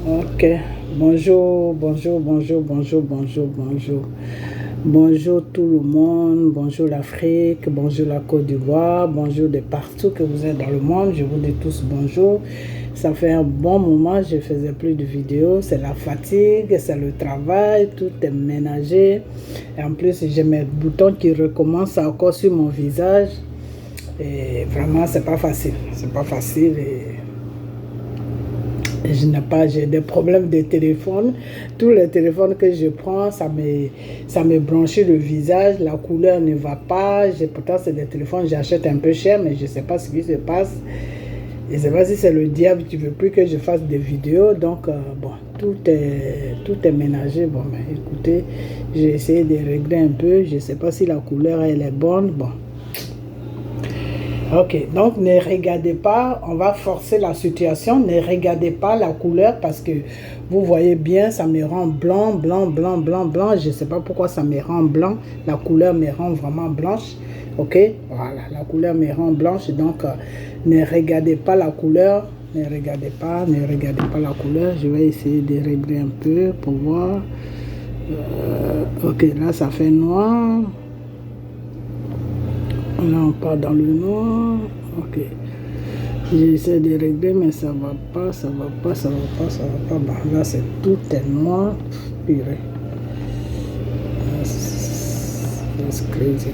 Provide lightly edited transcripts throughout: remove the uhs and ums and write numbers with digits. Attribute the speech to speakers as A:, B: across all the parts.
A: Ok, bonjour, bonjour, bonjour, bonjour, bonjour, bonjour. Bonjour tout le monde, bonjour l'Afrique, bonjour la Côte d'Ivoire, bonjour de partout que vous êtes dans le monde. Je vous dis tous bonjour. Ça fait un bon moment, je ne faisais plus de vidéos. C'est la fatigue, c'est le travail, tout est ménagé. Et en plus, j'ai mes boutons qui recommencent encore sur mon visage. Et vraiment, c'est pas facile. C'est pas facile. J'ai des problèmes de téléphone. Tous les téléphones que je prends, ça me blanchit le visage. La couleur ne va pas. Pourtant, c'est des téléphones que j'achète un peu cher, mais je ne sais pas ce qui se passe. Je ne sais pas si c'est le diable qui ne veut plus que je fasse des vidéos. Donc, bon, tout est ménagé. Bon, mais écoutez, j'ai essayé de régler un peu. Je ne sais pas si la couleur, elle est bonne. Bon. Ok, donc ne regardez pas, on va forcer la situation, ne regardez pas la couleur parce que vous voyez bien, ça me rend blanc, blanc, blanc, blanc, blanc. Je ne sais pas pourquoi ça me rend blanc, la couleur me rend vraiment blanche. Ok, voilà, la couleur me rend blanche, donc ne regardez pas la couleur, ne regardez pas la couleur. Je vais essayer de régler un peu pour voir. Ok, là ça fait noir. Là, on part dans le noir. Ok. J'essaie de régler, mais ça va pas, ça va pas, ça va pas, ça va pas. Bon, là, c'est tout est noir. Purée. That's crazy.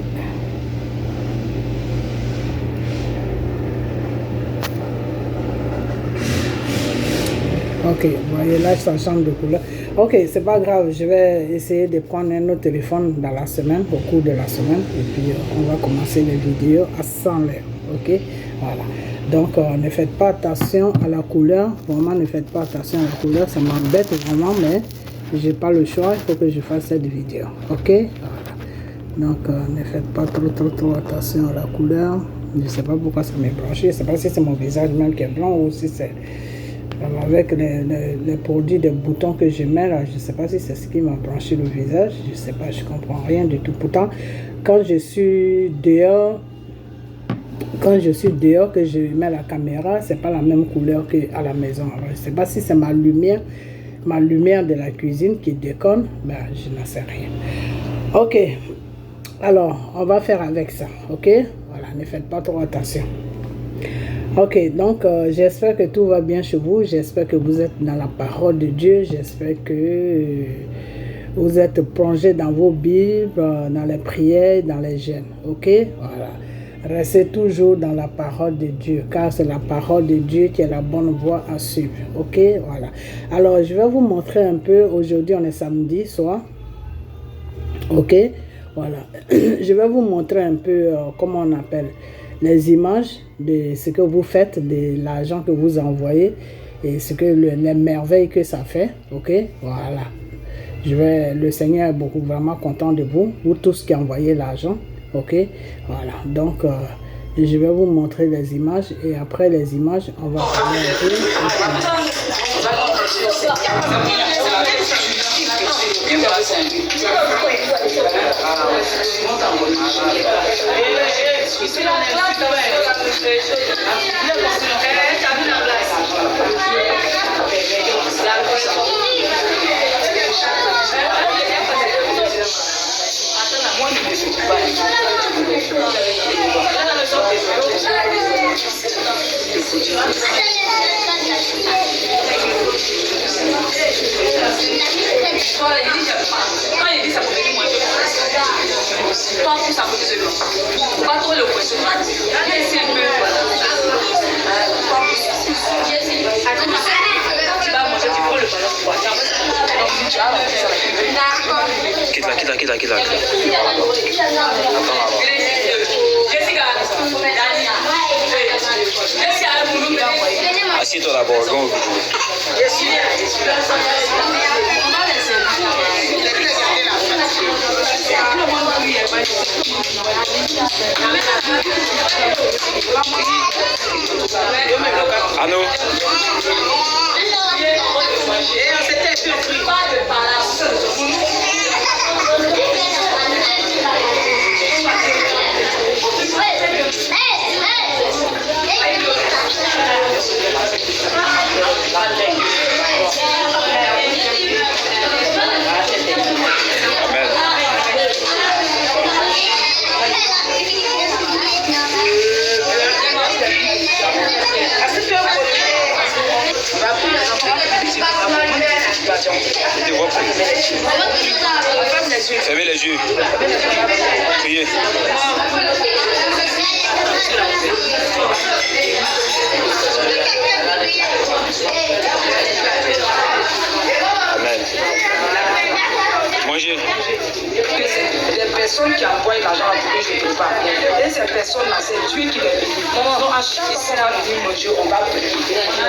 A: Ok, vous voyez là, ça change de couleur. Ok, c'est pas grave, je vais essayer de prendre un autre téléphone dans la semaine, au cours de la semaine, et puis on va commencer les vidéos à 100 l'air. Ok, voilà. Donc, ne faites pas attention à la couleur, vraiment ne faites pas attention à la couleur, ça m'embête vraiment, mais j'ai pas le choix, il faut que je fasse cette vidéo. Ok, voilà. Donc, ne faites pas trop attention à la couleur. Je sais pas pourquoi ça m'est blanchi, je sais pas si c'est mon visage même qui est blanc ou si c'est avec les produits, des boutons que je mets là, je ne sais pas si c'est ce qui m'a blanchi le visage, je ne sais pas, je comprends rien du tout. Pourtant, quand je suis dehors, que je mets la caméra, c'est pas la même couleur qu'à la maison. Alors, je ne sais pas si c'est ma lumière de la cuisine qui déconne, ben, je n'en sais rien. Ok, alors on va faire avec ça, ok? Voilà, ne faites pas trop attention. Ok, donc j'espère que tout va bien chez vous, j'espère que vous êtes dans la parole de Dieu, j'espère que vous êtes plongé dans vos Bibles, dans les prières, dans les jeûnes, ok? Voilà, restez toujours dans la parole de Dieu, car c'est la parole de Dieu qui est la bonne voie à suivre, ok? Voilà, alors je vais vous montrer un peu, aujourd'hui on est samedi soir, ok? Voilà, je vais vous montrer un peu comment on appelle les images de ce que vous faites, de l'argent que vous envoyez et ce que les merveilles que ça fait, ok? Voilà, le Seigneur est vraiment content de vous tous qui envoyez l'argent, ok? Voilà, donc je vais vous montrer les images et après les images, on va parler un peu.
B: Quitte là. Assieds-toi d'abord, donc. Allô? Je vois plus. Fermez les yeux. Priez. Amen. Mangez.
C: Les personnes qui envoient l'argent à vous, je ne peux pas. Et ces personnes-là, c'est Dieu qui les bénit. Donc à chaque fois qu'on va venir manger, on va prier.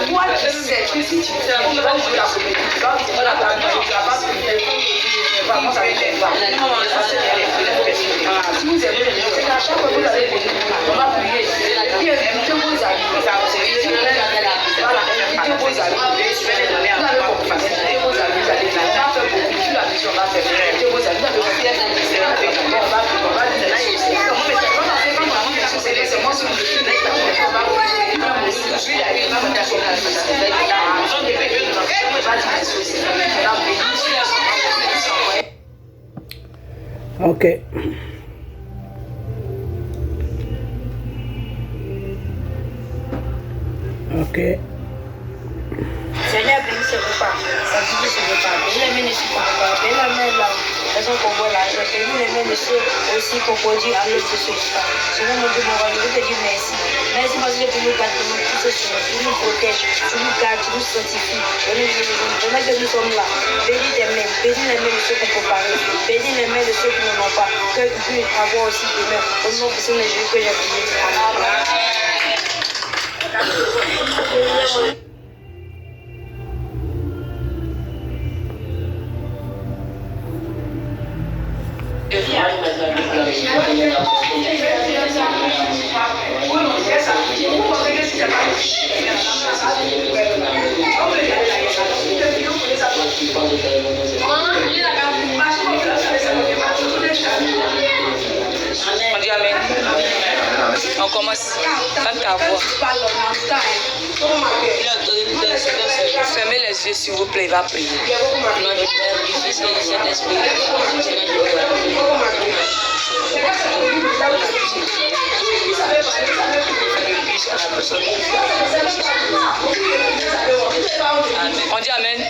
C: Toi qui sais que si tu fais, tu vas jouer la comédie, tu vas faire la table, tu vas pas prier. Vraiment, ça ne fait pas. Si vous aimez les gens, c'est qu'à chaque fois que vous allez venir, on va prier. Et puis invitez vos amis. Voilà, invitez vos amis. Vous avez compris. Invitez vos amis, vous allez là. On va faire beaucoup. Sur la mission, on va faire. Invitez vos amis. On va dire.
A: Ok. Ok.
D: Seigneur, bénis ce repas. Sanctifie ce repas. Bénis les mains de ceux qui ne pas. Bénis la main là. Façon qu'on voit là. Bénis les mains de ceux aussi qu'on produit à l'autre de ce repas. Seigneur, mon Dieu, mon roi, je veux te dire merci. Merci parce que tu nous gardes, tu nous pousses sur nous, tu nous protèges, tu nous gardes, tu nous sanctifies. Pendant que nous sommes là, bénis tes mains. Bénis les mains de ceux qu'on peut parler. Bénis les mains de ceux qui n'en ont pas. Que tu puisses avoir aussi tes mains. Au nom de Jésus que j'ai prié. Amen.
C: On dit amen. On commence. Faites ta voix. Fermez les yeux s'il vous plaît, il va prier.
D: Nom du Père, du Fils et du Saint-Esprit.
C: On dit amen.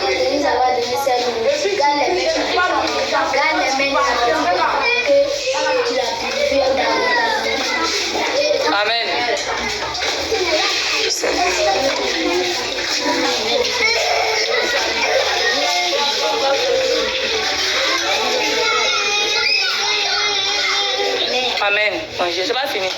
E: Nous avons donné cette nourriture. Garde les mains que tu l'as purifié dans
C: Amen. Amen. Mangez, c'est pas fini.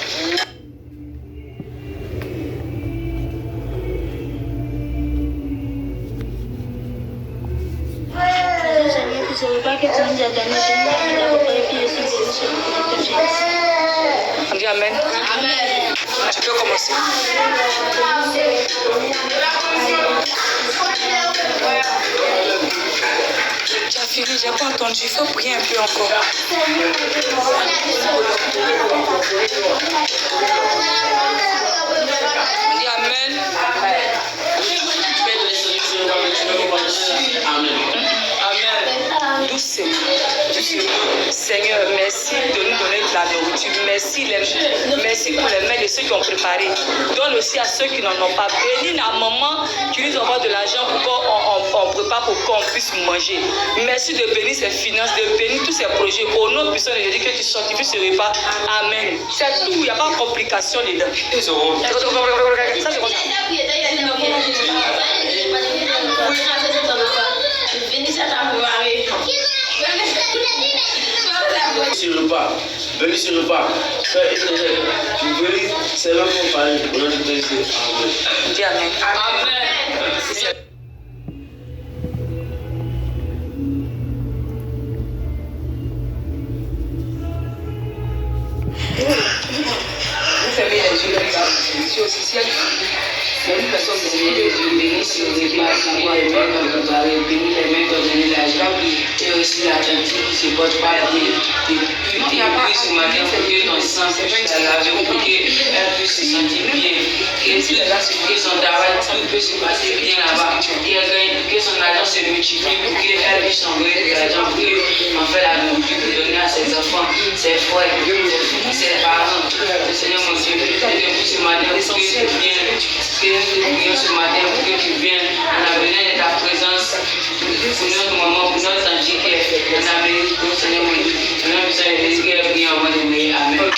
E: Seigneur, que ce repas que tu nous as donné, Seigneur, nous avons pris aussi de ce
C: On dit amen.
E: Amen.
C: Tu peux commencer. Tu as fini, j'ai pas entendu. Il faut prier un peu encore. On dit amen. Amen. Doucement. Seigneur, merci de nous donner de la nourriture. Merci pour les mains de ceux qui ont préparé. Donne aussi à ceux qui n'en ont pas. Bénis la maman qui nous envoie de l'argent pour qu'on prépare pour qu'on puisse manger. Merci de bénir ses finances, de bénir tous ses projets. Au nom puissant de Jésus, que tu sanctifies ce repas. Amen. C'est tout, il n'y a pas de complication dedans. Ça, c'est comme ça.
F: Ce repas, bénis ce repas. Frère et frère, tu bénis seulement pour parler. Au nom de Jésus. Amen.
C: Dis amen. Amen. Vous fermez les yeux, si aussi, si il y a une personne qui se met les yeux, bénis sur les mains, les mains comme vous avez béni, les mains comme donner l'argent, et aussi la tante qui se porte par des ce matin, pour que ton sang puisse se laver, pour qu'elle puisse se sentir bien, que son travail, tout peut se passer bien là-bas, que son argent se multiplie, pour qu'elle puisse envoyer de l'argent, pour qu'en fait la nourriture pour donner à ses enfants, ses frères, ses parents. Seigneur mon Dieu, je te prie ce matin, pour que tu viennes, que nous te prions ce matin, pour que tu pour notre maman, pour notre tante qui est en Amérique, pour Seigneur mon Dieu. Seigneur, ça est risqué à venir avant de mourir. Amen.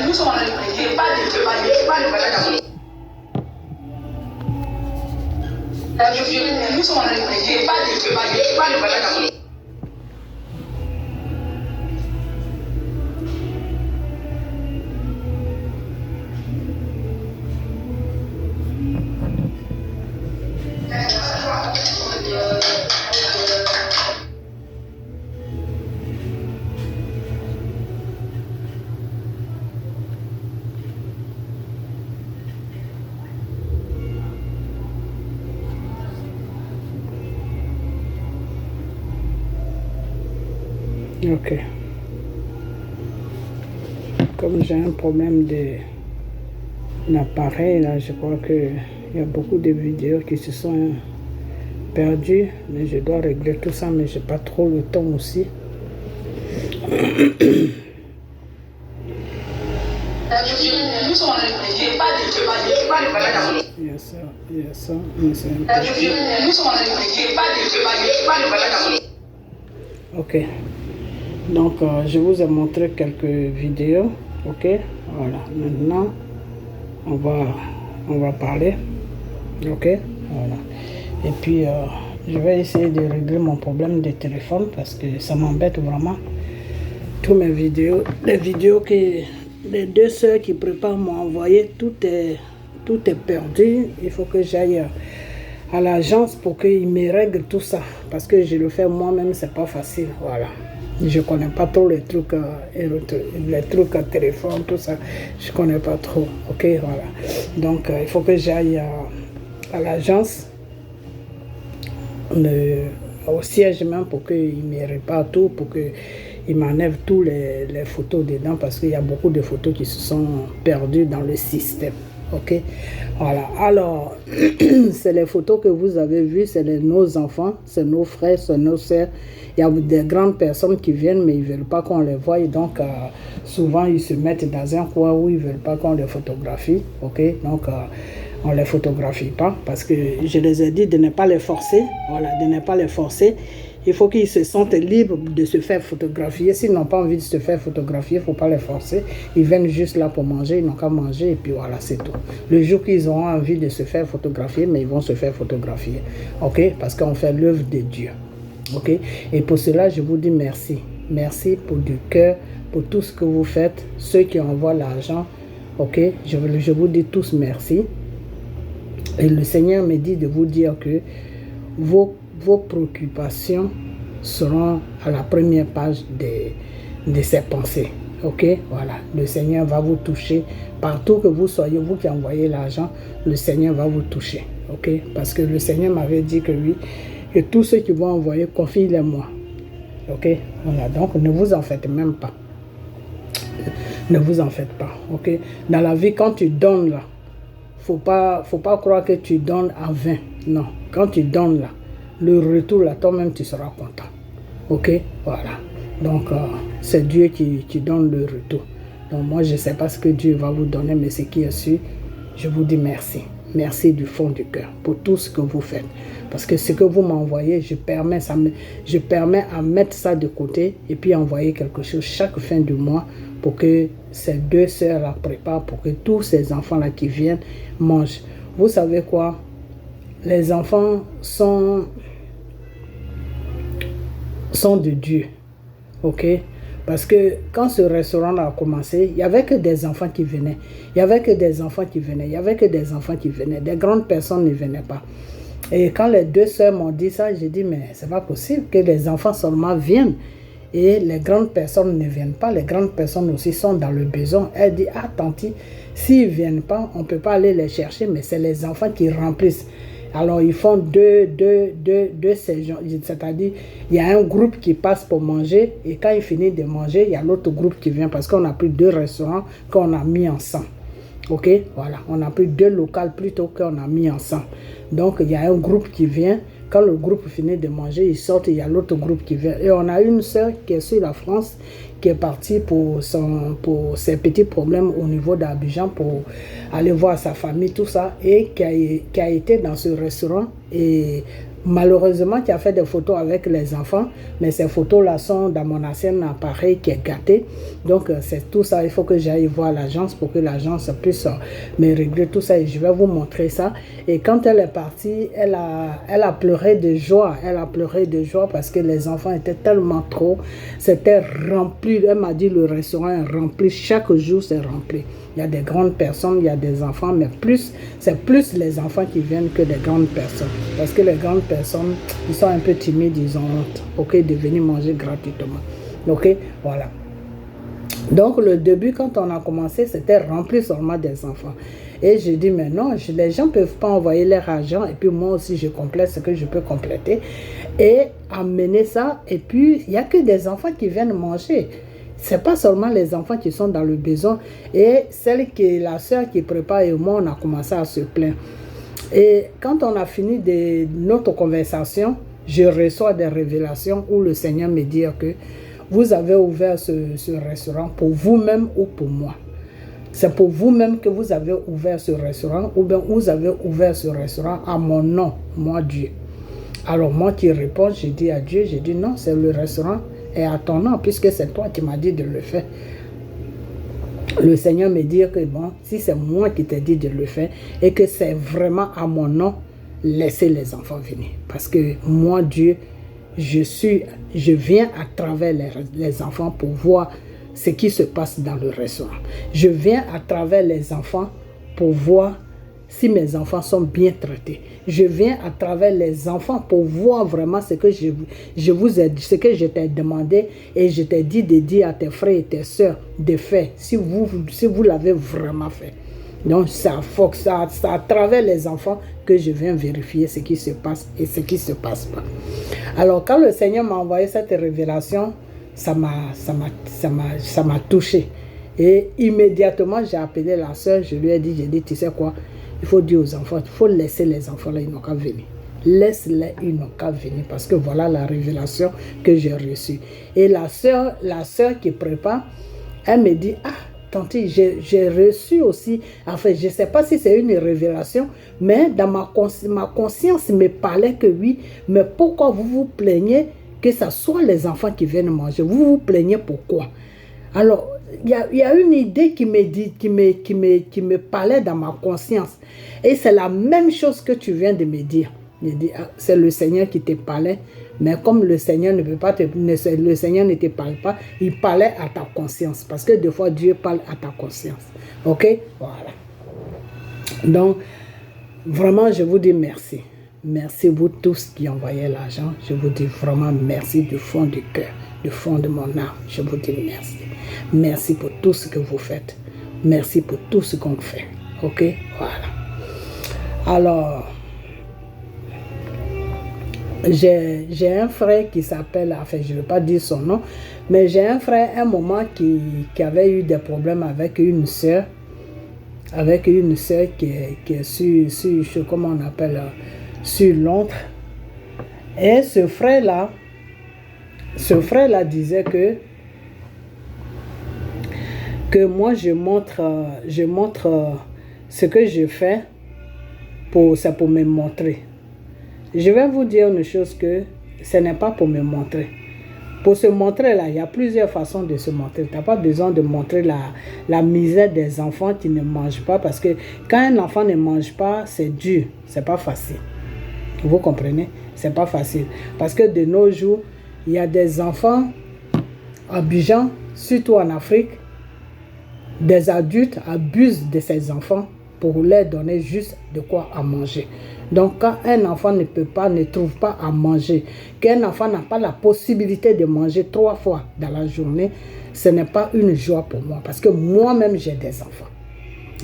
G: Nous sommes en train de prier, pas de Dieu, pas de valeur d'amour. Nous sommes en train de prier, pas de Dieu, pas de valeur d'amour.
A: Ok. Comme j'ai un problème d'appareil, là, je crois qu'il y a beaucoup de vidéos qui se sont perdues, mais je dois régler tout ça, mais j'ai pas trop le temps aussi.
G: Nous sommes en train de prier, pas de Dieu, pas de valeur d'amour.
A: Il y a ça, mais c'est un peu...
G: Nous sommes en train de prier, pas de Dieu, pas de valeur d'amour.
A: Ok. Donc, je vous ai montré quelques vidéos. Ok. Voilà. Maintenant, on va parler. Ok. Voilà. Et puis, je vais essayer de régler mon problème de téléphone parce que ça m'embête vraiment. Toutes mes vidéos, les vidéos que les deux soeurs qui préparent m'ont envoyé, tout est perdu. Il faut que j'aille à l'agence pour qu'ils me règlent tout ça. Parce que je le fais moi-même, c'est pas facile. Voilà. Je connais pas trop les trucs à téléphone, tout ça. Je connais pas trop. Ok, voilà. Donc, il faut que j'aille à l'agence, au siège même, pour qu'ils me réparent tout, pour qu'ils m'enlèvent tous les photos dedans, parce qu'il y a beaucoup de photos qui se sont perdues dans le système. Ok, voilà. Alors, c'est les photos que vous avez vues, c'est nos enfants, c'est nos frères, c'est nos sœurs. Il y a des grandes personnes qui viennent, mais ils ne veulent pas qu'on les voie. Donc, souvent, ils se mettent dans un coin où ils ne veulent pas qu'on les photographie. Ok, donc, on ne les photographie pas parce que je les ai dit de ne pas les forcer. Voilà, de ne pas les forcer. Il faut qu'ils se sentent libres de se faire photographier. S'ils n'ont pas envie de se faire photographier, il ne faut pas les forcer. Ils viennent juste là pour manger, ils n'ont qu'à manger et puis voilà, c'est tout. Le jour qu'ils auront envie de se faire photographier, mais ils vont se faire photographier. Ok? Parce qu'on fait l'œuvre de Dieu. Ok? Et pour cela, je vous dis merci. Merci pour du cœur, pour tout ce que vous faites. Ceux qui envoient l'argent, ok? Je vous dis tous merci. Et le Seigneur me dit de vous dire que vos préoccupations seront à la première page de ses pensées. Ok, voilà. Le Seigneur va vous toucher. Partout que vous soyez, vous qui envoyez l'argent, le Seigneur va vous toucher. Ok, parce que le Seigneur m'avait dit que oui, et tous ceux qui vont envoyer, confie-les moi. Ok, voilà. Donc ne vous en faites même pas. Ne vous en faites pas. Ok, dans la vie, quand tu donnes là, faut pas croire que tu donnes à 20. Non, quand tu donnes là, le retour là, toi-même tu seras content. Ok, voilà. Donc c'est Dieu qui donne le retour. Donc moi je ne sais pas ce que Dieu va vous donner, mais ce qui est sûr, je vous dis merci. merci du fond du cœur pour tout ce que vous faites. Parce que ce que vous m'envoyez, je permets à mettre ça de côté et puis envoyer quelque chose chaque fin du mois pour que ces deux sœurs la préparent, pour que tous ces enfants-là qui viennent mangent. Vous savez quoi? Les enfants sont de Dieu. Ok? Parce que quand ce restaurant a commencé, il n'y avait que des enfants qui venaient. Il n'y avait que des enfants qui venaient. Il n'y avait que des enfants qui venaient. Des grandes personnes ne venaient pas. Et quand les deux sœurs m'ont dit ça, j'ai dit, mais c'est pas possible que les enfants seulement viennent. Et les grandes personnes ne viennent pas. Les grandes personnes aussi sont dans le besoin. Elle dit, ah, tanti, s'ils ne viennent pas, on ne peut pas aller les chercher, mais c'est les enfants qui remplissent. Alors, ils font deux séjours. C'est-à-dire, il y a un groupe qui passe pour manger. Et quand ils finissent de manger, il y a l'autre groupe qui vient. Parce qu'on a pris 2 restaurants qu'on a mis ensemble. Ok, voilà. On a pris 2 locales plutôt qu'on a mis ensemble. Donc, il y a un groupe qui vient. Quand le groupe finit de manger, ils sortent. Il y a l'autre groupe qui vient. Et on a une sœur qui est sur la France, qui est partie pour ses petits problèmes au niveau d'Abidjan, pour aller voir sa famille, tout ça, et qui a été dans ce restaurant et malheureusement qui a fait des photos avec les enfants, mais ces photos-là sont dans mon ancien appareil qui est gâté. Donc c'est tout ça, il faut que j'aille voir l'agence pour que l'agence puisse me régler tout ça et je vais vous montrer ça. Et quand elle est partie, elle a pleuré de joie, parce que les enfants étaient tellement trop, c'était rempli. Elle m'a dit le restaurant est rempli, chaque jour c'est rempli. Il y a des grandes personnes, il y a des enfants, mais c'est plus les enfants qui viennent que les grandes personnes. Parce que les grandes personnes, ils sont un peu timides, ils ont honte, ok, de venir manger gratuitement. Ok, voilà. Donc le début, quand on a commencé, c'était rempli seulement des enfants. Et je dis, mais non, les gens ne peuvent pas envoyer leur argent, et puis moi aussi, je complète ce que je peux compléter. Et amener ça, et puis, il n'y a que des enfants qui viennent manger. Ce n'est pas seulement les enfants qui sont dans le besoin. Et la sœur qui prépare et moi, on a commencé à se plaindre. Et quand on a fini de notre conversation, je reçois des révélations où le Seigneur me dit que vous avez ouvert ce restaurant pour vous-même ou pour moi. C'est pour vous-même que vous avez ouvert ce restaurant ou bien vous avez ouvert ce restaurant à mon nom, moi Dieu. Alors moi qui réponds, je dis à Dieu, je dis non, c'est le restaurant et à ton nom, puisque c'est toi qui m'as dit de le faire. Le Seigneur me dit que bon, si c'est moi qui t'ai dit de le faire et que c'est vraiment à mon nom, laissez les enfants venir. Parce que moi, Dieu, je viens à travers les enfants pour voir ce qui se passe dans le restaurant. Je viens à travers les enfants pour voir si mes enfants sont bien traités. Je viens à travers les enfants pour voir vraiment ce que je vous ai dit, ce que je t'ai demandé et je t'ai dit de dire à tes frères et tes sœurs de faire si vous l'avez vraiment fait. Donc c'est à travers les enfants que je viens vérifier ce qui se passe et ce qui ne se passe pas. Alors quand le Seigneur m'a envoyé cette révélation, ça m'a touché. Et immédiatement j'ai appelé la sœur, je lui ai dit, tu sais quoi? Il faut dire aux enfants, il faut laisser les enfants là, ils n'ont qu'à venir. Laisse-les, ils n'ont qu'à venir. Parce que voilà la révélation que j'ai reçue. Et la sœur qui prépare, elle me dit, ah, tante, j'ai reçu aussi, enfin, je ne sais pas si c'est une révélation, mais dans ma conscience me parlait que oui, mais pourquoi vous vous plaignez que ce soit les enfants qui viennent manger? Vous vous plaignez pourquoi? Alors, il y a une idée qui me parlait dans ma conscience. Et c'est la même chose que tu viens de me dire. Je dis, ah, c'est le Seigneur qui te parlait. Mais comme le Seigneur ne te parle pas, il parlait à ta conscience. Parce que des fois, Dieu parle à ta conscience. Ok? Voilà. Donc, vraiment, je vous dis merci. Merci vous tous qui envoyez l'argent. Je vous dis vraiment merci du fond du cœur, du fond de mon âme. Je vous dis merci. Merci pour tout ce que vous faites. Merci pour tout ce qu'on fait. Ok? Voilà. Alors, j'ai un frère qui s'appelle, enfin je ne vais pas dire son nom, mais j'ai un frère un moment qui avait eu des problèmes avec une sœur. Avec une sœur qui est sur comment on appelle, sur Londres. Et ce frère-là disait que moi je montre ce que je fais c'est pour me montrer. Je vais vous dire une chose que ce n'est pas pour me montrer. Pour se montrer là, il y a plusieurs façons de se montrer. Tu n'as pas besoin de montrer la misère des enfants qui ne mangent pas, parce que quand un enfant ne mange pas, c'est dur, c'est pas facile. Vous comprenez? C'est pas facile. Parce que de nos jours, il y a des enfants abusants, surtout en Afrique. Des adultes abusent de ces enfants pour leur donner juste de quoi à manger. Donc quand un enfant ne trouve pas à manger, qu'un enfant n'a pas la possibilité de manger 3 fois dans la journée, ce n'est pas une joie pour moi, parce que moi-même j'ai des enfants.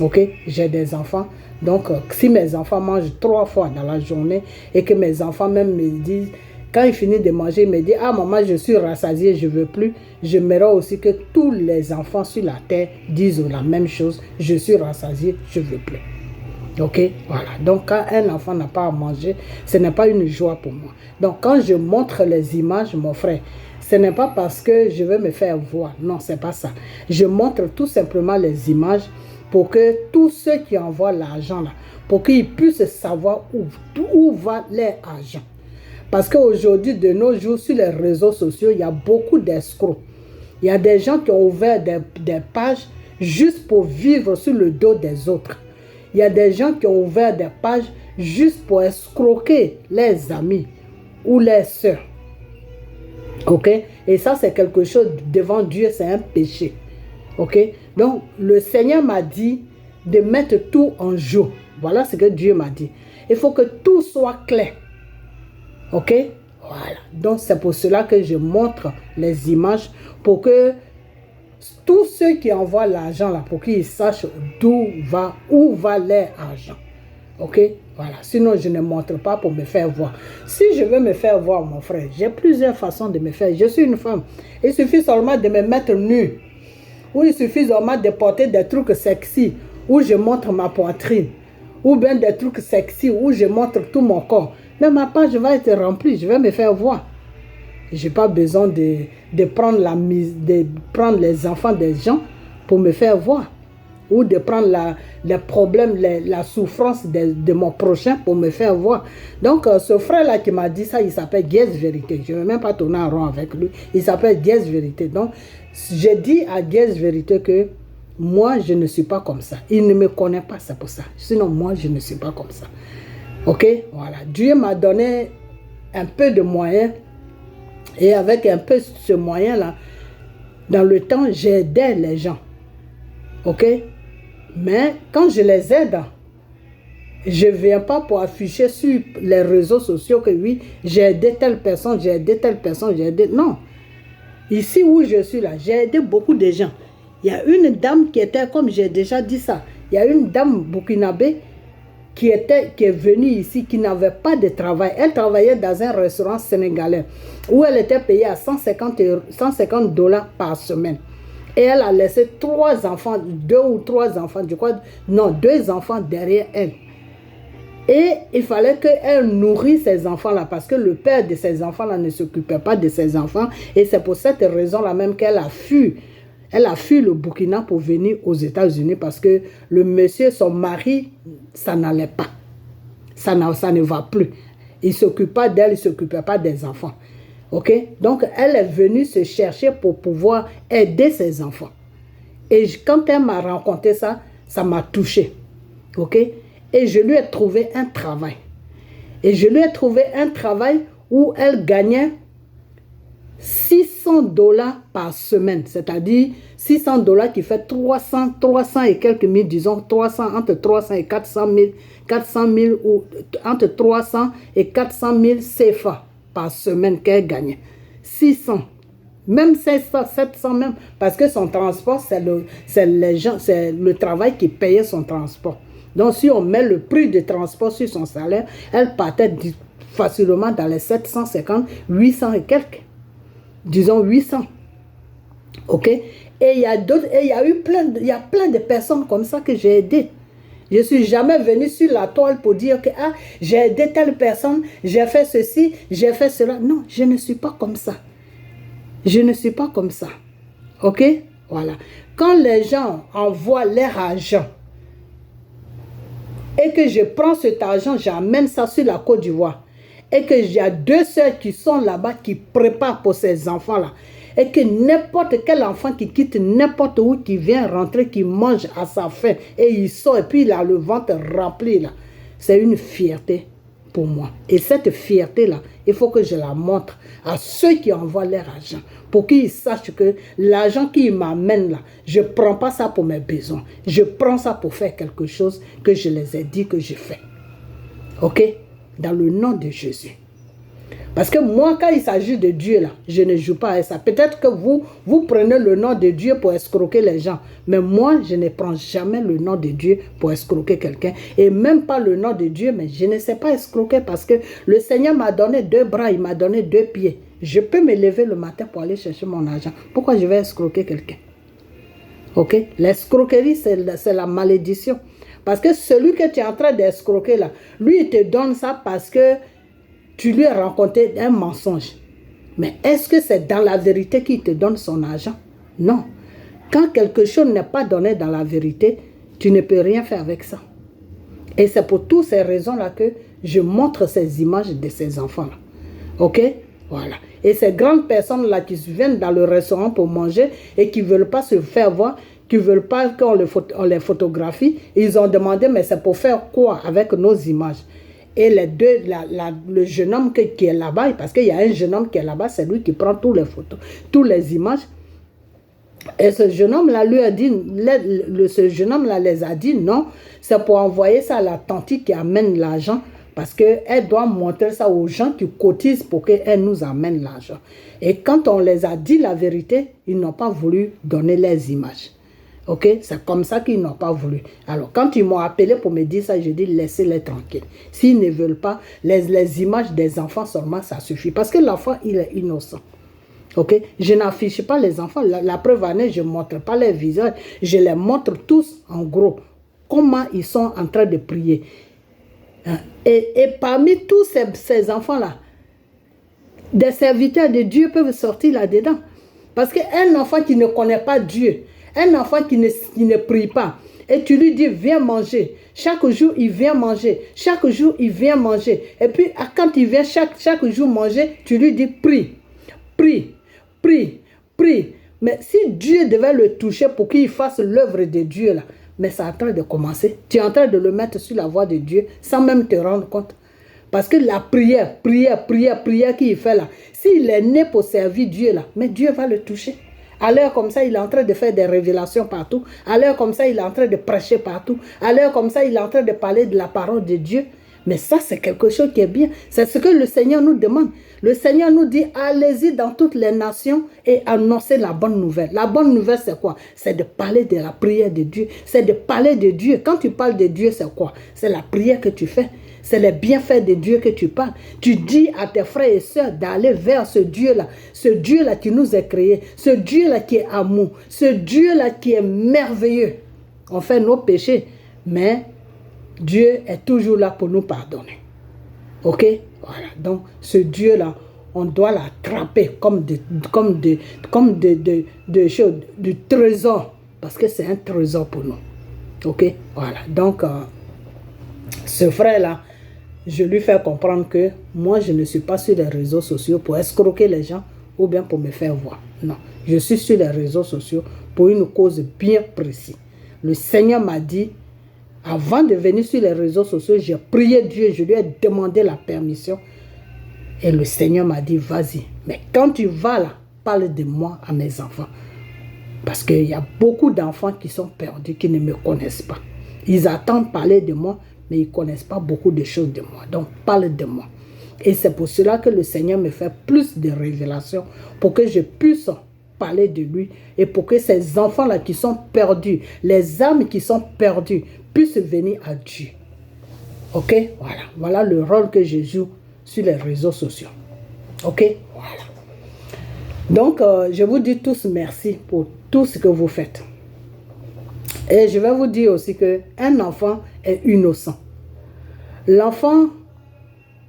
A: Ok, j'ai des enfants. Donc si mes enfants mangent 3 fois dans la journée et que mes enfants même me disent, quand ils finissent de manger, ils me disent, ah maman, je suis rassasié, je ne veux plus. J'aimerais aussi que tous les enfants sur la terre disent la même chose, je suis rassasié, je ne veux plus. Ok, voilà. Donc quand un enfant n'a pas à manger, ce n'est pas une joie pour moi. Donc quand je montre les images, mon frère, ce n'est pas parce que je veux me faire voir. Non, ce n'est pas ça. Je montre tout simplement les images pour que tous ceux qui envoient l'argent là, pour qu'ils puissent savoir où va leur argent. Parce qu'aujourd'hui, de nos jours, sur les réseaux sociaux, il y a beaucoup d'escrocs. Il y a des gens qui ont ouvert des pages juste pour vivre sur le dos des autres. Il y a des gens qui ont ouvert des pages juste pour escroquer leurs amis ou leurs soeurs. Ok? Et ça, c'est quelque chose devant Dieu, c'est un péché. Ok? Donc, le Seigneur m'a dit de mettre tout en jeu. Voilà ce que Dieu m'a dit. Il faut que tout soit clair. Ok? Voilà. Donc, c'est pour cela que je montre les images pour que tous ceux qui envoient l'argent là, pour qu'ils sachent où va leur argent. Ok? Voilà. Sinon, je ne montre pas pour me faire voir. Si je veux me faire voir, mon frère, j'ai plusieurs façons de me faire. Je suis une femme. Il suffit seulement de me mettre nue. Ou il suffit seulement de porter des trucs sexy où je montre ma poitrine. Ou bien des trucs sexy où je montre tout mon corps. Mais ma page va être remplie, je vais me faire voir. Je n'ai pas besoin de prendre les enfants des gens pour me faire voir. Ou de prendre les problèmes, la souffrance de mon prochain pour me faire voir. Donc, ce frère-là qui m'a dit ça, il s'appelle Diez Vérité. Je ne vais même pas tourner en rond avec lui. Il s'appelle Diez Vérité. Donc, j'ai dit à Diez Vérité que moi, je ne suis pas comme ça. Il ne me connaît pas, c'est pour ça. Sinon, moi, je ne suis pas comme ça. Ok, voilà. Dieu m'a donné un peu de moyens. Et avec un peu ce moyen-là, dans le temps, j'aidais les gens. Ok? Mais quand je les aide, je ne viens pas pour afficher sur les réseaux sociaux que oui, j'ai aidé telle personne, j'ai aidé telle personne, j'ai aidé... Non. Ici où je suis là, j'ai aidé beaucoup de gens. Il y a une dame qui était, comme j'ai déjà dit ça, il y a une dame burkinabé qui est venue ici, qui n'avait pas de travail. Elle travaillait dans un restaurant sénégalais où elle était payée à 150 $ par semaine. Et elle a laissé 3 enfants, 2 ou 3 enfants, je crois, non, 2 enfants derrière elle. Et il fallait qu'elle nourrisse ces enfants-là parce que le père de ces enfants-là ne s'occupait pas de ses enfants. Et c'est pour cette raison-là même qu'elle a fui. Elle a fui le Burkina pour venir aux États-Unis parce que le monsieur, son mari, ça n'allait pas. Ça ne va plus. Il ne s'occupe pas d'elle, il ne s'occupait pas des enfants. Ok? Donc, elle est venue se chercher pour pouvoir aider ses enfants. Et quand elle m'a rencontré ça, ça m'a touché. Ok? Et je lui ai trouvé un travail. Et je lui ai trouvé un travail où elle gagnait 600 $ par semaine, c'est-à-dire 600 $ qui fait 300 et quelques mille, disons 300, entre 300 et 400 000 ou entre 300 et 400 000 CFA par semaine qu'elle gagnait. 600, même 700 même, parce que son transport, c'est le travail qui payait son transport. Donc si on met le prix de transport sur son salaire, elle partait facilement dans les 750, 800 et quelques. Disons 800. Ok? Et il y a d'autres, et il y a plein de personnes comme ça que j'ai aidé. Je ne suis jamais venu sur la toile pour dire que j'ai aidé telle personne, j'ai fait ceci, j'ai fait cela. Non, je ne suis pas comme ça. Je ne suis pas comme ça. Ok? Voilà. Quand les gens envoient leur argent et que je prends cet argent, j'amène ça sur la Côte d'Ivoire, et que j'ai 2 sœurs qui sont là-bas, qui préparent pour ces enfants-là, et que n'importe quel enfant qui quitte n'importe où, qui vient rentrer, qui mange à sa faim, et il sort, et puis il a le ventre rempli, là, c'est une fierté pour moi. Et cette fierté-là, il faut que je la montre à ceux qui envoient leur argent, pour qu'ils sachent que l'argent qu'ils m'amènent là, je ne prends pas ça pour mes besoins. Je prends ça pour faire quelque chose que je les ai dit que je fais. Ok? Dans le nom de Jésus. Parce que moi, quand il s'agit de Dieu, là, je ne joue pas à ça. Peut-être que vous prenez le nom de Dieu pour escroquer les gens. Mais moi, je ne prends jamais le nom de Dieu pour escroquer quelqu'un. Et même pas le nom de Dieu, mais je ne sais pas escroquer parce que le Seigneur m'a donné 2 bras, il m'a donné 2 pieds. Je peux me lever le matin pour aller chercher mon argent. Pourquoi je vais escroquer quelqu'un? Ok? L'escroquerie, c'est la malédiction. Parce que celui que tu es en train d'escroquer là, lui, il te donne ça parce que tu lui as rencontré un mensonge. Mais est-ce que c'est dans la vérité qu'il te donne son argent? Non. Quand quelque chose n'est pas donné dans la vérité, tu ne peux rien faire avec ça. Et c'est pour toutes ces raisons-là que je montre ces images de ces enfants-là. Ok? Voilà. Et ces grandes personnes-là qui viennent dans le restaurant pour manger et qui ne veulent pas se faire voir, qui ne veulent pas qu'on les photographie, ils ont demandé, mais c'est pour faire quoi avec nos images? Et les deux, le jeune homme qui est là-bas, parce qu'il y a un jeune homme qui est là-bas, c'est lui qui prend toutes les photos, toutes les images. Et ce jeune homme-là lui a dit, ce jeune homme-là les a dit, non, c'est pour envoyer ça à la tante qui amène l'argent, parce qu'elle doit montrer ça aux gens qui cotisent pour qu'elle nous amène l'argent. Et quand on les a dit la vérité, ils n'ont pas voulu donner les images. Ok, c'est comme ça qu'ils n'ont pas voulu. Alors, quand ils m'ont appelé pour me dire ça, je dis laissez-les tranquilles. S'ils ne veulent pas, les images des enfants seulement, ça suffit. Parce que l'enfant, il est innocent. Ok, je n'affiche pas les enfants. La preuve en est, je ne montre pas les visages. Je les montre tous en gros. Comment ils sont en train de prier. Et parmi tous ces enfants-là, des serviteurs de Dieu peuvent sortir là-dedans. Parce qu'un enfant qui ne connaît pas Dieu, un enfant qui ne prie pas, et tu lui dis, viens manger. Chaque jour, il vient manger. Chaque jour, il vient manger. Et puis, quand il vient chaque jour manger, tu lui dis, prie, prie, prie, prie. Mais si Dieu devait le toucher pour qu'il fasse l'œuvre de Dieu, là, mais c'est en train de commencer. Tu es en train de le mettre sur la voie de Dieu sans même te rendre compte. Parce que la prière qu'il fait là, s'il est né pour servir Dieu là, mais Dieu va le toucher. À l'heure comme ça, il est en train de faire des révélations partout. À l'heure comme ça, il est en train de prêcher partout. À l'heure comme ça, il est en train de parler de la parole de Dieu. Mais ça, c'est quelque chose qui est bien. C'est ce que le Seigneur nous demande. Le Seigneur nous dit, allez-y dans toutes les nations et annoncez la bonne nouvelle. La bonne nouvelle, c'est quoi? C'est de parler de la prière de Dieu. C'est de parler de Dieu. Quand tu parles de Dieu, c'est quoi? C'est la prière que tu fais. C'est les bienfaits de Dieu que tu parles. Tu dis à tes frères et sœurs d'aller vers ce Dieu-là qui nous a créés, ce Dieu-là qui est amour, ce Dieu-là qui est merveilleux. On fait nos péchés, mais Dieu est toujours là pour nous pardonner. Ok? Voilà. Donc, ce Dieu-là, on doit l'attraper comme des choses, du trésor, parce que c'est un trésor pour nous. Ok? Voilà. Donc, ce frère-là, je lui fais comprendre que moi, je ne suis pas sur les réseaux sociaux pour escroquer les gens ou bien pour me faire voir. Non, je suis sur les réseaux sociaux pour une cause bien précise. Le Seigneur m'a dit, avant de venir sur les réseaux sociaux, j'ai prié Dieu, je lui ai demandé la permission. Et le Seigneur m'a dit, vas-y. Mais quand tu vas là, parle de moi à mes enfants. Parce qu'il y a beaucoup d'enfants qui sont perdus, qui ne me connaissent pas. Ils attendent parler de moi, mais ils ne connaissent pas beaucoup de choses de moi. Donc, parle de moi. Et c'est pour cela que le Seigneur me fait plus de révélations pour que je puisse parler de lui et pour que ces enfants-là qui sont perdus, les âmes qui sont perdues, puissent venir à Dieu. Ok? Voilà. Voilà le rôle que je joue sur les réseaux sociaux. Ok? Voilà. Donc, je vous dis tous merci pour tout ce que vous faites. Et je vais vous dire aussi qu'un enfant est innocent. L'enfant,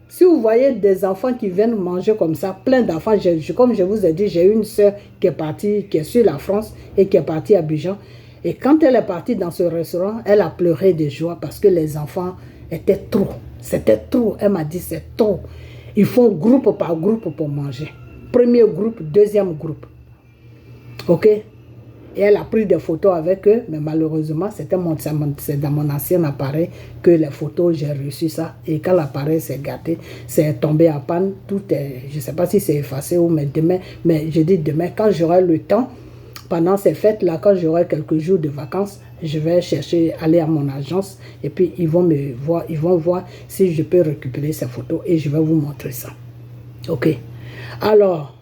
A: si vous voyez des enfants qui viennent manger comme ça, plein d'enfants, comme je vous ai dit, j'ai une soeur qui est partie, qui est sur la France et qui est partie à Abidjan. Et quand elle est partie dans ce restaurant, elle a pleuré de joie parce que les enfants étaient trop. C'était trop. Elle m'a dit, c'est trop. Ils font groupe par groupe pour manger. Premier groupe, deuxième groupe. Ok? Et elle a pris des photos avec eux, mais malheureusement, c'est dans mon ancien appareil que les photos, j'ai reçu ça. Et quand l'appareil s'est gâté, c'est tombé en panne. Tout est, je ne sais pas si c'est effacé ou mais demain, mais je dis demain, quand j'aurai le temps, pendant ces fêtes-là, quand j'aurai quelques jours de vacances, je vais chercher, aller à mon agence et puis ils vont voir si je peux récupérer ces photos et je vais vous montrer ça. Ok. Alors,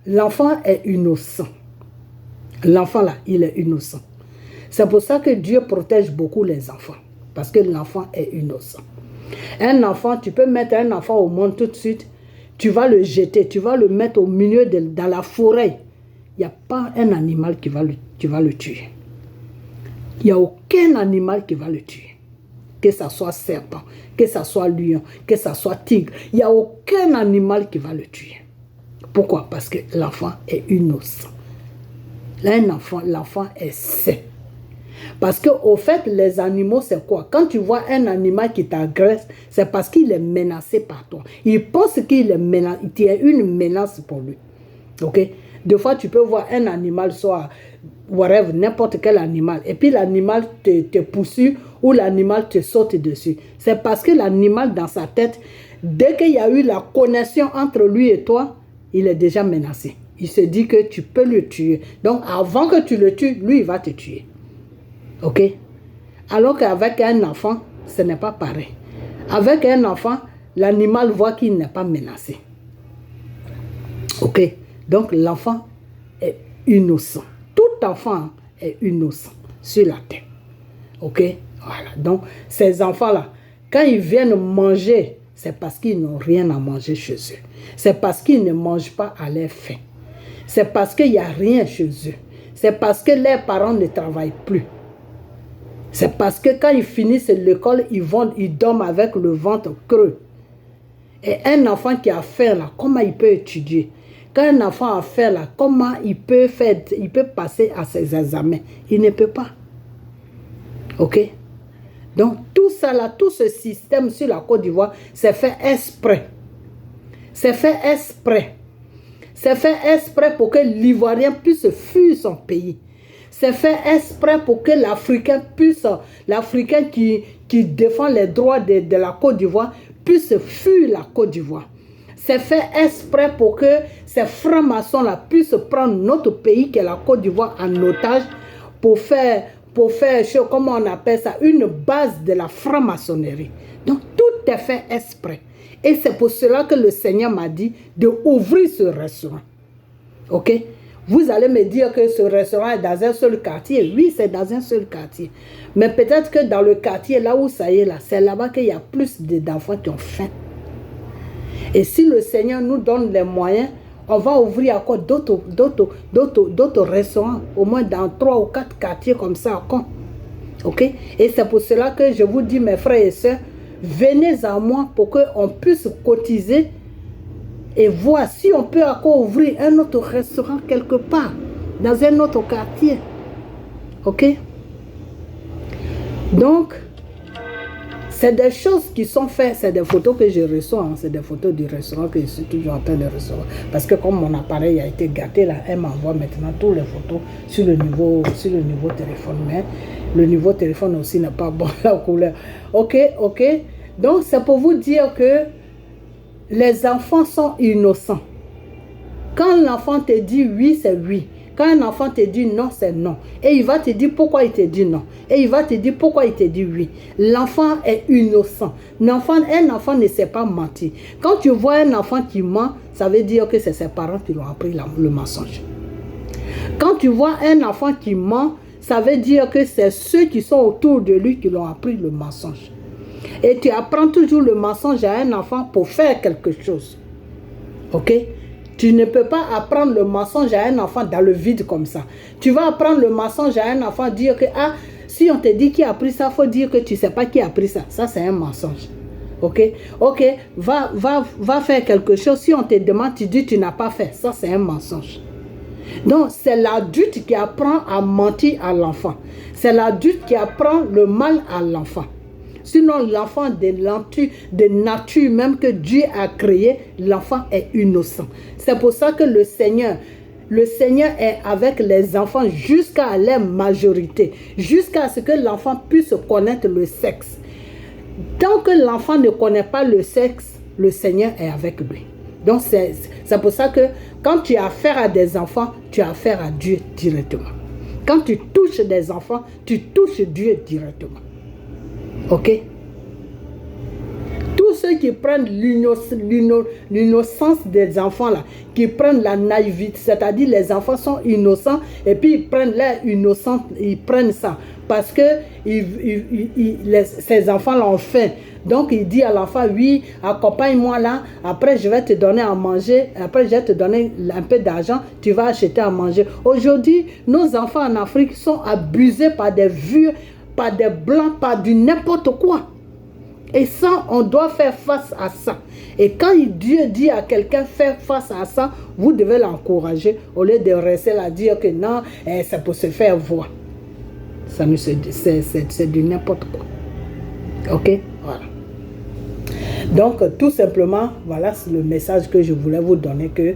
A: l'enfant est innocent. L'enfant là, il est innocent. C'est pour ça que Dieu protège beaucoup les enfants. Parce que l'enfant est innocent. Un enfant, tu peux mettre un enfant au monde tout de suite, tu vas le jeter, tu vas le mettre au milieu dans la forêt. Il n'y a pas un animal qui va le tuer. Il n'y a aucun animal qui va le tuer. Que ce soit serpent, que ce soit lion, que ce soit tigre. Il n'y a aucun animal qui va le tuer. Pourquoi? Parce que l'enfant est innocent. L'enfant est sain. Parce qu'au fait, les animaux, c'est quoi? Quand tu vois un animal qui t'agresse, c'est parce qu'il est menacé par toi. Il pense qu'il est menacé, tu es une menace pour lui. Ok? Des fois, tu peux voir un animal, soit whatever, n'importe quel animal, et puis l'animal te poursuit ou l'animal te saute dessus. C'est parce que l'animal, dans sa tête, dès qu'il y a eu la connexion entre lui et toi, il est déjà menacé. Il se dit que tu peux le tuer. Donc, avant que tu le tues, lui, il va te tuer. Ok? Alors qu'avec un enfant, ce n'est pas pareil. Avec un enfant, l'animal voit qu'il n'est pas menacé. Ok? Donc, l'enfant est innocent. Tout enfant est innocent sur la terre. Ok? Voilà. Donc, ces enfants-là, quand ils viennent manger, c'est parce qu'ils n'ont rien à manger chez eux. C'est parce qu'ils ne mangent pas à leur faim. C'est parce qu'il n'y a rien chez eux. C'est parce que leurs parents ne travaillent plus. C'est parce que quand ils finissent l'école, ils dorment avec le ventre creux. Et un enfant qui a faim, là, comment il peut étudier? Quand un enfant a faim, là, comment il peut passer à ses examens? Il ne peut pas. Ok? Donc, tout ça là, tout ce système sur la Côte d'Ivoire, c'est fait exprès. C'est fait exprès. C'est fait exprès pour que l'Ivoirien puisse fuir son pays. C'est fait exprès pour que l'Africain qui défend les droits de la Côte d'Ivoire puisse fuir la Côte d'Ivoire. C'est fait exprès pour que ces francs-maçons-là puissent prendre notre pays, qui est la Côte d'Ivoire, en otage pour faire, comment on appelle ça, une base de la franc-maçonnerie. Donc, tout est fait exprès. Et c'est pour cela que le Seigneur m'a dit d'ouvrir ce restaurant. Ok? Vous allez me dire que ce restaurant est dans un seul quartier. Oui, c'est dans un seul quartier. Mais peut-être que dans le quartier, là où ça y est, là, c'est là-bas qu'il y a plus d'enfants qui ont faim. Et si le Seigneur nous donne les moyens, on va ouvrir encore d'autres restaurants, au moins dans 3 ou 4 quartiers comme ça encore. Ok? Et c'est pour cela que je vous dis, mes frères et sœurs, venez à moi pour qu'on puisse cotiser et voir si on peut encore ouvrir un autre restaurant quelque part, dans un autre quartier. Ok? Donc, c'est des choses qui sont faites, c'est des photos que je reçois, hein, c'est des photos du restaurant que je suis toujours en train de recevoir. Parce que comme mon appareil a été gâté, là, elle m'envoie maintenant toutes les photos sur le niveau téléphone. Mais le niveau téléphone aussi n'est pas bon, la couleur. Ok, ok. Donc, c'est pour vous dire que les enfants sont innocents. Quand l'enfant te dit oui, c'est oui. Quand un enfant te dit non, c'est non. Et il va te dire pourquoi il te dit non. Et il va te dire pourquoi il te dit oui. L'enfant est innocent. Un enfant ne sait pas mentir. Quand tu vois un enfant qui ment, ça veut dire que c'est ses parents qui lui ont appris le mensonge. Quand tu vois un enfant qui ment, ça veut dire que c'est ceux qui sont autour de lui qui lui ont appris le mensonge. Et tu apprends toujours le mensonge à un enfant pour faire quelque chose. Ok? Tu ne peux pas apprendre le mensonge à un enfant dans le vide comme ça. Tu vas apprendre le mensonge à un enfant, dire que si on te dit qui a appris ça, il faut dire que tu ne sais pas qui a appris ça. Ça, c'est un mensonge. Ok? Ok, va faire quelque chose. Si on te demande, tu dis que tu n'as pas fait. Ça, c'est un mensonge. Donc, c'est l'adulte qui apprend à mentir à l'enfant. C'est l'adulte qui apprend le mal à l'enfant. Sinon, l'enfant de nature même que Dieu a créé, l'enfant est innocent. C'est pour ça que le Seigneur est avec les enfants jusqu'à leur majorité, jusqu'à ce que l'enfant puisse connaître le sexe. Tant que l'enfant ne connaît pas le sexe, le Seigneur est avec lui. Donc, c'est pour ça que quand tu as affaire à des enfants, tu as affaire à Dieu directement. Quand tu touches des enfants, tu touches Dieu directement. Ok? Tous ceux qui prennent l'innocence des enfants là, qui prennent la naïveté, c'est-à-dire les enfants sont innocents et puis ils prennent leur innocence, ils prennent ça parce que ces enfants l'ont fait. Donc il dit à l'enfant, oui, accompagne-moi là, après je vais te donner à manger, après je vais te donner un peu d'argent, tu vas acheter à manger. Aujourd'hui, nos enfants en Afrique sont abusés par des vieux, par des blancs, par du n'importe quoi. Et ça, on doit faire face à ça. Et quand Dieu dit à quelqu'un, faire face à ça, vous devez l'encourager au lieu de rester là, dire que non, c'est pour se faire voir. Ça c'est du n'importe quoi. Ok? Voilà. Donc, tout simplement, voilà le message que je voulais vous donner, que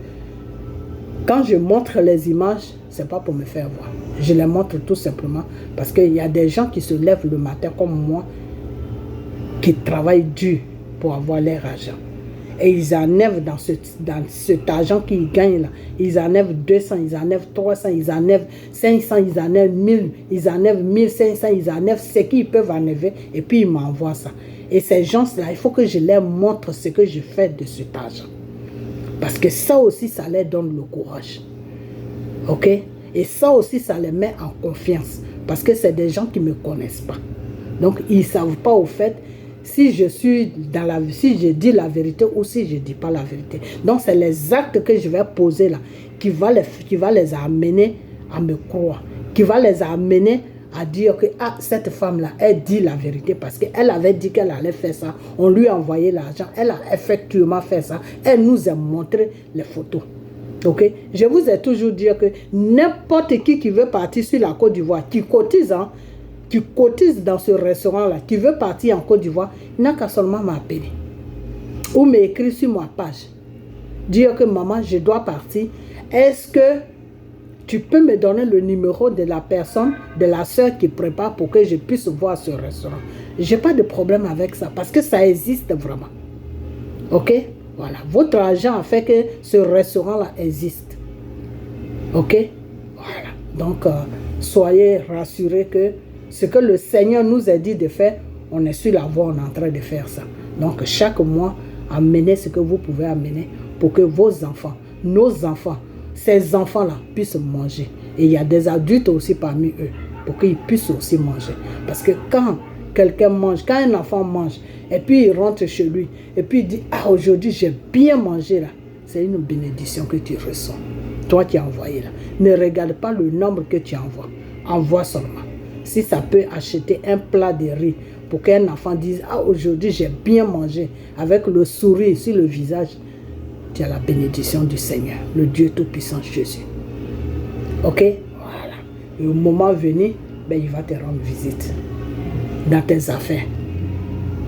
A: quand je montre les images, c'est pas pour me faire voir. Je les montre tout simplement parce qu'il y a des gens qui se lèvent le matin comme moi, qui travaillent dur pour avoir leur argent. Et ils enlèvent dans cet argent qu'ils gagnent là. Ils enlèvent 200, ils enlèvent 300, ils enlèvent 500, ils enlèvent 1000, ils enlèvent 1500, ils enlèvent ce qu'ils peuvent enlever et puis ils m'envoient ça. Et ces gens-là, il faut que je leur montre ce que je fais de cet argent. Parce que ça aussi, ça leur donne le courage. Ok? Et ça aussi, ça les met en confiance. Parce que c'est des gens qui ne me connaissent pas. Donc, ils ne savent pas au fait si je suis si je dis la vérité ou si je ne dis pas la vérité. Donc, c'est les actes que je vais poser là qui va les amener à me croire, qui va les amener à dire que cette femme-là, elle dit la vérité parce qu'elle avait dit qu'elle allait faire ça. On lui a envoyé l'argent. Elle a effectivement fait ça. Elle nous a montré les photos. Ok? Je vous ai toujours dit que n'importe qui veut partir sur la Côte d'Ivoire, qui cotise, qui cotise dans ce restaurant-là, qui veut partir en Côte d'Ivoire, il n'a qu'à seulement m'appeler. Ou m'écrire sur ma page. Dire que maman, je dois partir. Est-ce que tu peux me donner le numéro de la personne, de la soeur qui prépare pour que je puisse voir ce restaurant? Je n'ai pas de problème avec ça parce que ça existe vraiment. Ok? Voilà. Votre argent a fait que ce restaurant-là existe. Ok? Voilà. Donc, soyez rassurés que ce que le Seigneur nous a dit de faire, on est sur la voie, on est en train de faire ça. Donc, chaque mois, amenez ce que vous pouvez amener pour que vos enfants, nos enfants, ces enfants-là puissent manger. Et il y a des adultes aussi parmi eux pour qu'ils puissent aussi manger. Parce que quand quelqu'un mange, quand un enfant mange, et puis il rentre chez lui, et puis il dit, aujourd'hui j'ai bien mangé là, c'est une bénédiction que tu reçois. Toi qui as envoyé là. Ne regarde pas le nombre que tu envoies. Envoie seulement. Si ça peut acheter un plat de riz pour qu'un enfant dise, aujourd'hui j'ai bien mangé, avec le sourire sur le visage, tu as la bénédiction du Seigneur, le Dieu Tout-Puissant Jésus. Ok? Voilà. Et au moment venu, il va te rendre visite. Dans tes affaires,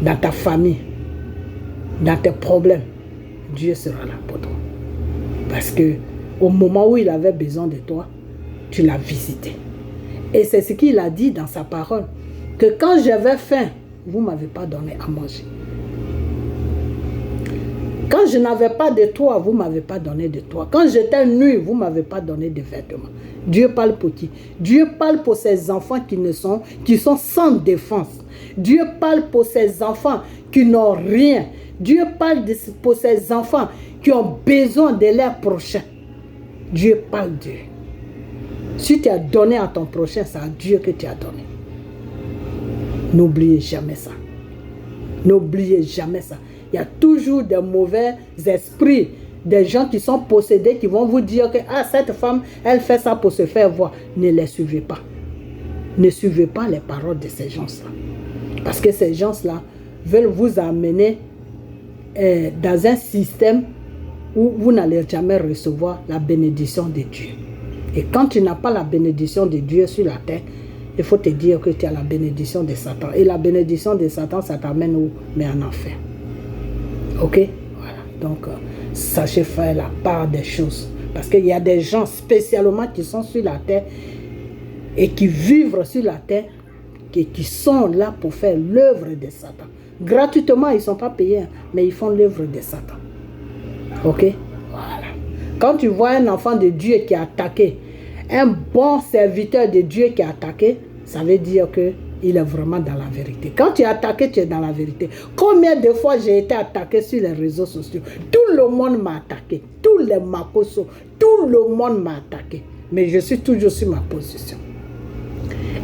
A: dans ta famille, dans tes problèmes, Dieu sera là pour toi. Parce que au moment où il avait besoin de toi, tu l'as visité. Et c'est ce qu'il a dit dans sa parole, que quand j'avais faim, vous ne m'avez pas donné à manger. Quand je n'avais pas de toit, vous ne m'avez pas donné de toit. Quand j'étais nu, vous ne m'avez pas donné de vêtements. Dieu parle pour qui? Dieu parle pour ces enfants qui sont sans défense. Dieu parle pour ces enfants qui n'ont rien. Dieu parle pour ces enfants qui ont besoin de leur prochain. Dieu parle d'eux. Si tu as donné à ton prochain, c'est à Dieu que tu as donné. N'oubliez jamais ça. N'oubliez jamais ça. Il y a toujours des mauvais esprits, des gens qui sont possédés, qui vont vous dire que cette femme, elle fait ça pour se faire voir. Ne les suivez pas. Ne suivez pas les paroles de ces gens-là. Parce que ces gens-là veulent vous amener dans un système où vous n'allez jamais recevoir la bénédiction de Dieu. Et quand tu n'as pas la bénédiction de Dieu sur la terre, il faut te dire que tu as la bénédiction de Satan. Et la bénédiction de Satan, ça t'amène où? Mais en enfer. Ok? Voilà. Donc, sachez faire la part des choses. Parce qu'il y a des gens spécialement qui sont sur la terre et qui vivent sur la terre, qui sont là pour faire l'œuvre de Satan. Gratuitement, ils ne sont pas payés, mais ils font l'œuvre de Satan. Ok? Voilà. Quand tu vois un enfant de Dieu qui a attaqué, un bon serviteur de Dieu qui a attaqué, ça veut dire qu'il est vraiment dans la vérité. Quand tu es attaqué, tu es dans la vérité. Combien de fois j'ai été attaqué sur les réseaux sociaux? Tout le monde m'a attaqué. Tous les makosos, tout le monde m'a attaqué. Mais je suis toujours sur ma position.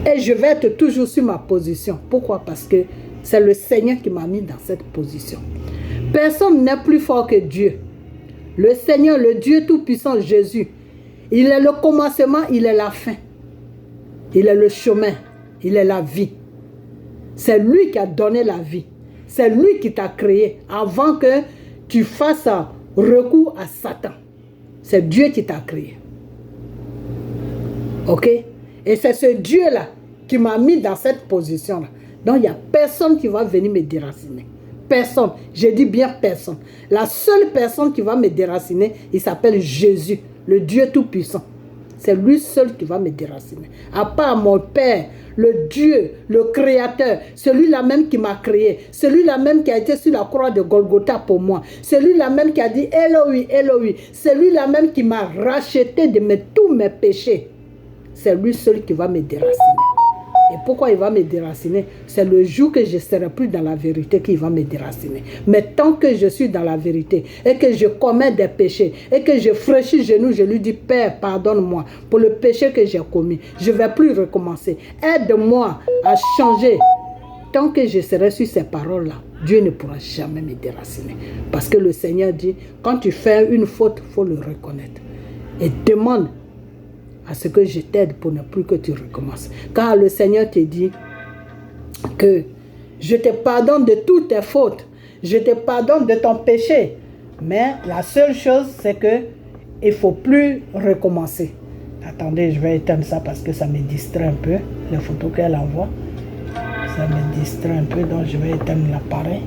A: Et je vais être toujours sur ma position. Pourquoi? Parce que c'est le Seigneur qui m'a mis dans cette position. Personne n'est plus fort que Dieu. Le Seigneur, le Dieu Tout-Puissant, Jésus, il est le commencement, il est la fin. Il est le chemin, il est la vie. C'est lui qui a donné la vie. C'est lui qui t'a créé avant que tu fasses recours à Satan. C'est Dieu qui t'a créé. Ok? Et c'est ce Dieu-là qui m'a mis dans cette position-là. Donc, il n'y a personne qui va venir me déraciner. Personne. Je dis bien personne. La seule personne qui va me déraciner, il s'appelle Jésus, le Dieu Tout-Puissant. C'est lui seul qui va me déraciner. À part mon Père, le Dieu, le Créateur, celui-là même qui m'a créé, celui-là même qui a été sur la croix de Golgotha pour moi, celui-là même qui a dit Eloi, Eloi, celui-là même qui m'a racheté de tous mes péchés. C'est lui seul qui va me déraciner. Et pourquoi il va me déraciner? C'est le jour que je ne serai plus dans la vérité qu'il va me déraciner. Mais tant que je suis dans la vérité et que je commets des péchés et que je fraîchis les genoux, je lui dis, Père, pardonne-moi pour le péché que j'ai commis. Je ne vais plus recommencer. Aide-moi à changer. Tant que je serai sur ces paroles-là, Dieu ne pourra jamais me déraciner. Parce que le Seigneur dit, quand tu fais une faute, il faut le reconnaître. Et demande à ce que je t'aide pour ne plus que tu recommences. Car le Seigneur te dit que je te pardonne de toutes tes fautes, je te pardonne de ton péché, mais la seule chose c'est que il ne faut plus recommencer. Attendez, je vais éteindre ça parce que ça me distrait un peu, les photos qu'elle envoie, ça me distrait un peu, donc je vais éteindre l'appareil.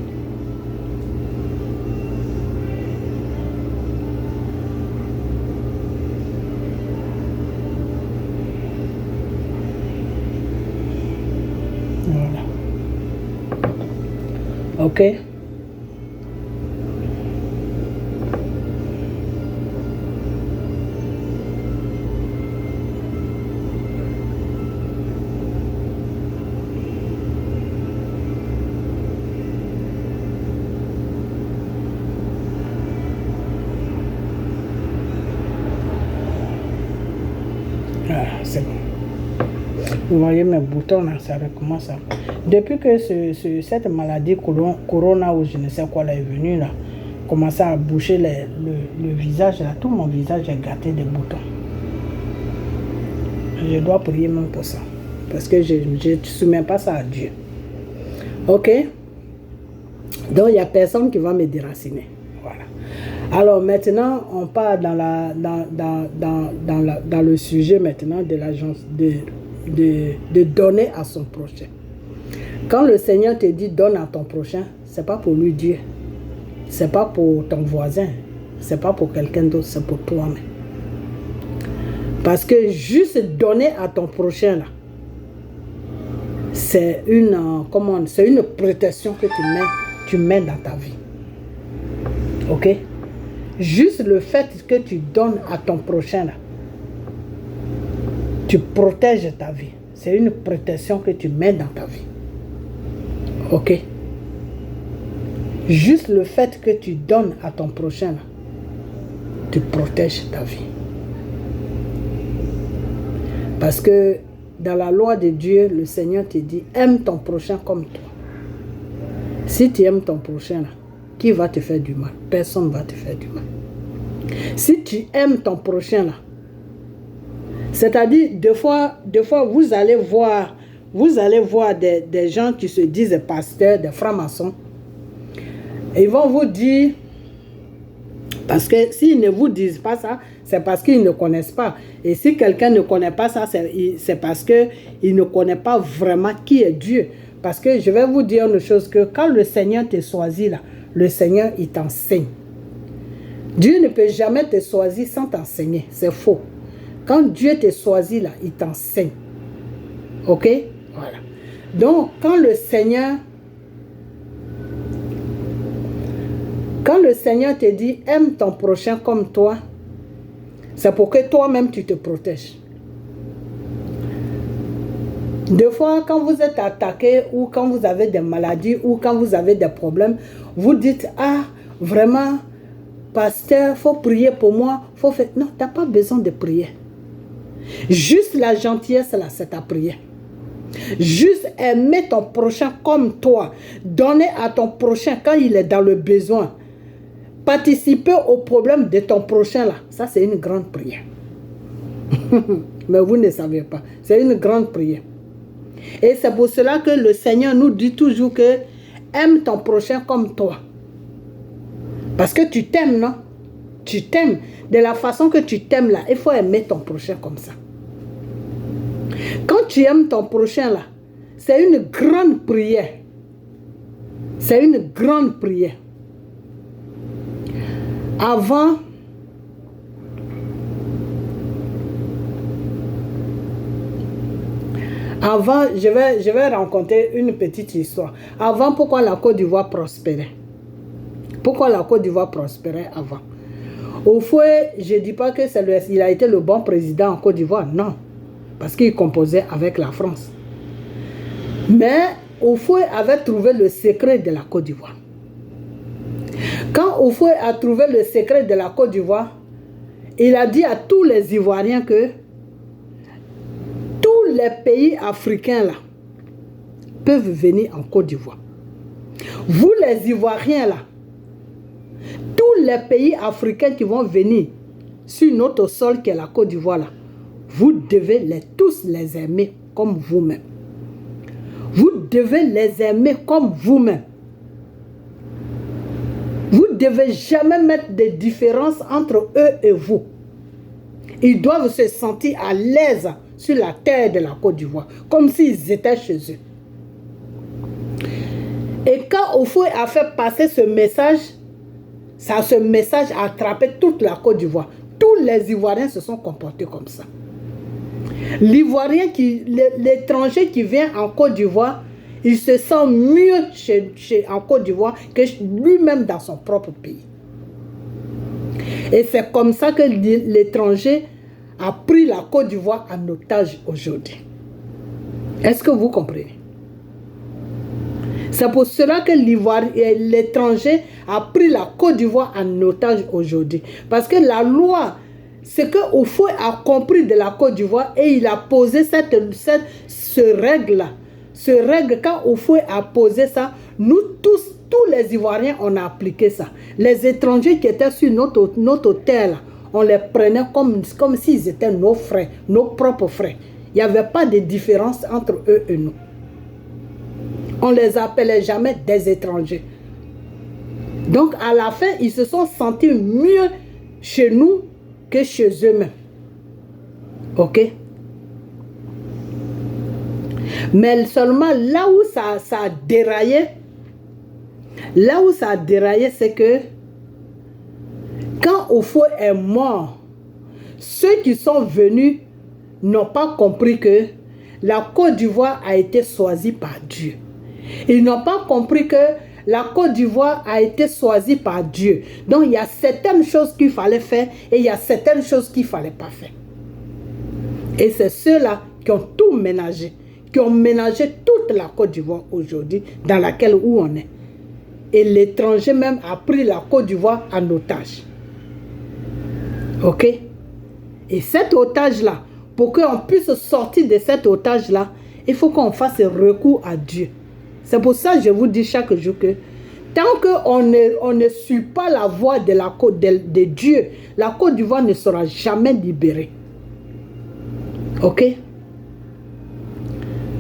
A: Ok. Ah, c'est bon. Vous voyez mes boutons là, ça recommence à... Depuis que cette maladie corona ou je ne sais quoi là est venue là, commençait à boucher le visage là, tout mon visage est gâté de boutons. Je dois prier même pour ça. Parce que je ne soumets pas ça à Dieu. Ok? Donc il n'y a personne qui va me déraciner. Voilà. Alors maintenant, on part dans le sujet maintenant de l'agence de donner à son prochain. Quand le Seigneur te dit donne à ton prochain, c'est pas pour lui dire, c'est pas pour ton voisin, c'est pas pour quelqu'un d'autre, c'est pour toi-même. Parce que juste donner à ton prochain là, c'est une protection que tu mets dans ta vie. Ok? Juste le fait que tu donnes à ton prochain là, tu protèges ta vie. C'est une protection que tu mets dans ta vie. Ok? Juste le fait que tu donnes à ton prochain, tu protèges ta vie. Parce que dans la loi de Dieu, le Seigneur te dit, aime ton prochain comme toi. Si tu aimes ton prochain, qui va te faire du mal? Personne ne va te faire du mal. Si tu aimes ton prochain, c'est-à-dire, deux fois, vous allez voir des gens qui se disent pasteurs, des francs-maçons. Ils vont vous dire, Parce que s'ils ne vous disent pas ça, c'est parce qu'ils ne connaissent pas. Et si quelqu'un ne connaît pas ça, c'est parce qu'il ne connaît pas vraiment qui est Dieu. Parce que je vais vous dire une chose, que quand le Seigneur te choisit là, le Seigneur, il t'enseigne. Dieu ne peut jamais te choisir sans t'enseigner. C'est faux. Quand Dieu te choisit là, il t'enseigne. Ok? Voilà. Donc, quand le Seigneur te dit, aime ton prochain comme toi, c'est pour que toi-même tu te protèges. Des fois, quand vous êtes attaqué ou quand vous avez des maladies ou quand vous avez des problèmes, vous dites, ah, vraiment, pasteur, il faut prier pour moi. Faut faire... Non, tu n'as pas besoin de prier. Juste la gentillesse, là, c'est ta prière. Juste aimer ton prochain comme toi. Donner à ton prochain quand il est dans le besoin. Participer au problème de ton prochain, là. Ça, c'est une grande prière. Mais vous ne savez pas. C'est une grande prière. Et c'est pour cela que le Seigneur nous dit toujours que aime ton prochain comme toi. Parce que tu t'aimes, non? Tu t'aimes. De la façon que tu t'aimes là, il faut aimer ton prochain comme ça. Quand tu aimes ton prochain là, c'est une grande prière. C'est une grande prière. Avant, je vais raconter une petite histoire. Avant, pourquoi la Côte d'Ivoire prospérait? Pourquoi la Côte d'Ivoire prospérait avant? Au fond, je ne dis pas qu'il a été le bon président en Côte d'Ivoire, non. Parce qu'il composait avec la France. Mais Houphouët avait trouvé le secret de la Côte d'Ivoire. Quand Houphouët a trouvé le secret de la Côte d'Ivoire, il a dit à tous les Ivoiriens que tous les pays africains là peuvent venir en Côte d'Ivoire. Vous les Ivoiriens là, tous les pays africains qui vont venir sur notre sol qui est la Côte d'Ivoire là, vous devez tous les aimer comme vous-même. Vous devez les aimer comme vous-même. Vous ne devez jamais mettre de différence entre eux et vous. Ils doivent se sentir à l'aise sur la terre de la Côte d'Ivoire, comme s'ils étaient chez eux. Et quand Houphouët a fait passer ce message, ce message a attrapé toute la Côte d'Ivoire. Tous les Ivoiriens se sont comportés comme ça. L'Ivoirien, l'étranger qui vient en Côte d'Ivoire, il se sent mieux en Côte d'Ivoire que lui-même dans son propre pays. Et c'est comme ça que l'étranger a pris la Côte d'Ivoire en otage aujourd'hui. Est-ce que vous comprenez? C'est pour cela que l'étranger a pris la Côte d'Ivoire en otage aujourd'hui. Parce que la loi, c'est que Houphouët a compris de la Côte d'Ivoire et il a posé ce règle-là. Ce règle, quand Houphouët a posé ça, nous tous les Ivoiriens, on a appliqué ça. Les étrangers qui étaient sur notre terre, là, on les prenait comme s'ils étaient nos frères, nos propres frères. Il n'y avait pas de différence entre eux et nous. On ne les appelait jamais des étrangers. Donc, à la fin, ils se sont sentis mieux chez nous que chez eux-mêmes. Ok? Mais seulement là où ça a déraillé, c'est que quand Houphouët est mort, ceux qui sont venus n'ont pas compris que la Côte d'Ivoire a été choisie par Dieu. Ils n'ont pas compris que la Côte d'Ivoire a été choisie par Dieu. Donc, il y a certaines choses qu'il fallait faire et il y a certaines choses qu'il ne fallait pas faire. Et c'est ceux-là qui ont tout ménagé, qui ont ménagé toute la Côte d'Ivoire aujourd'hui, dans laquelle où on est. Et l'étranger même a pris la Côte d'Ivoire en otage. Ok? Et cet otage-là, pour qu'on puisse sortir de cet otage-là, il faut qu'on fasse recours à Dieu. C'est pour ça que je vous dis chaque jour que tant qu'on ne suit pas la voie de Dieu, la Côte d'Ivoire ne sera jamais libérée. Ok?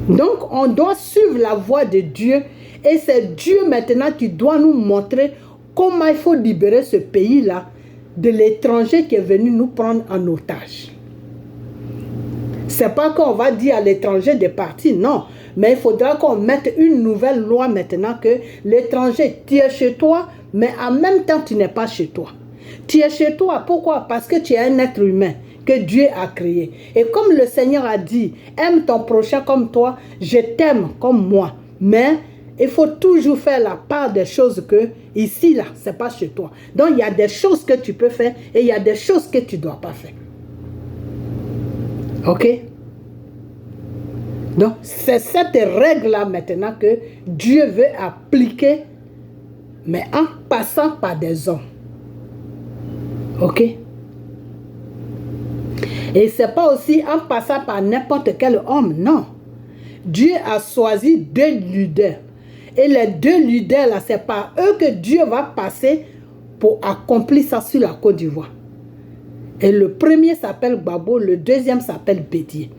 A: Donc, on doit suivre la voie de Dieu et c'est Dieu maintenant qui doit nous montrer comment il faut libérer ce pays-là de l'étranger qui est venu nous prendre en otage. C'est pas qu'on va dire à l'étranger de partir, non. Mais il faudra qu'on mette une nouvelle loi maintenant que l'étranger, tu es chez toi, mais en même temps, tu n'es pas chez toi. Tu es chez toi, pourquoi? Parce que tu es un être humain que Dieu a créé. Et comme le Seigneur a dit, aime ton prochain comme toi, je t'aime comme moi. Mais il faut toujours faire la part des choses que, ici, là, c'est pas chez toi. Donc, il y a des choses que tu peux faire et il y a des choses que tu ne dois pas faire. Ok? Donc, c'est cette règle-là maintenant que Dieu veut appliquer, mais en passant par des hommes. Ok? Et ce n'est pas aussi en passant par n'importe quel homme, non. Dieu a choisi 2 leaders. Et les 2 leaders-là, c'est par eux que Dieu va passer pour accomplir ça sur la Côte d'Ivoire. Et le premier s'appelle Gbagbo, le deuxième s'appelle Bédié.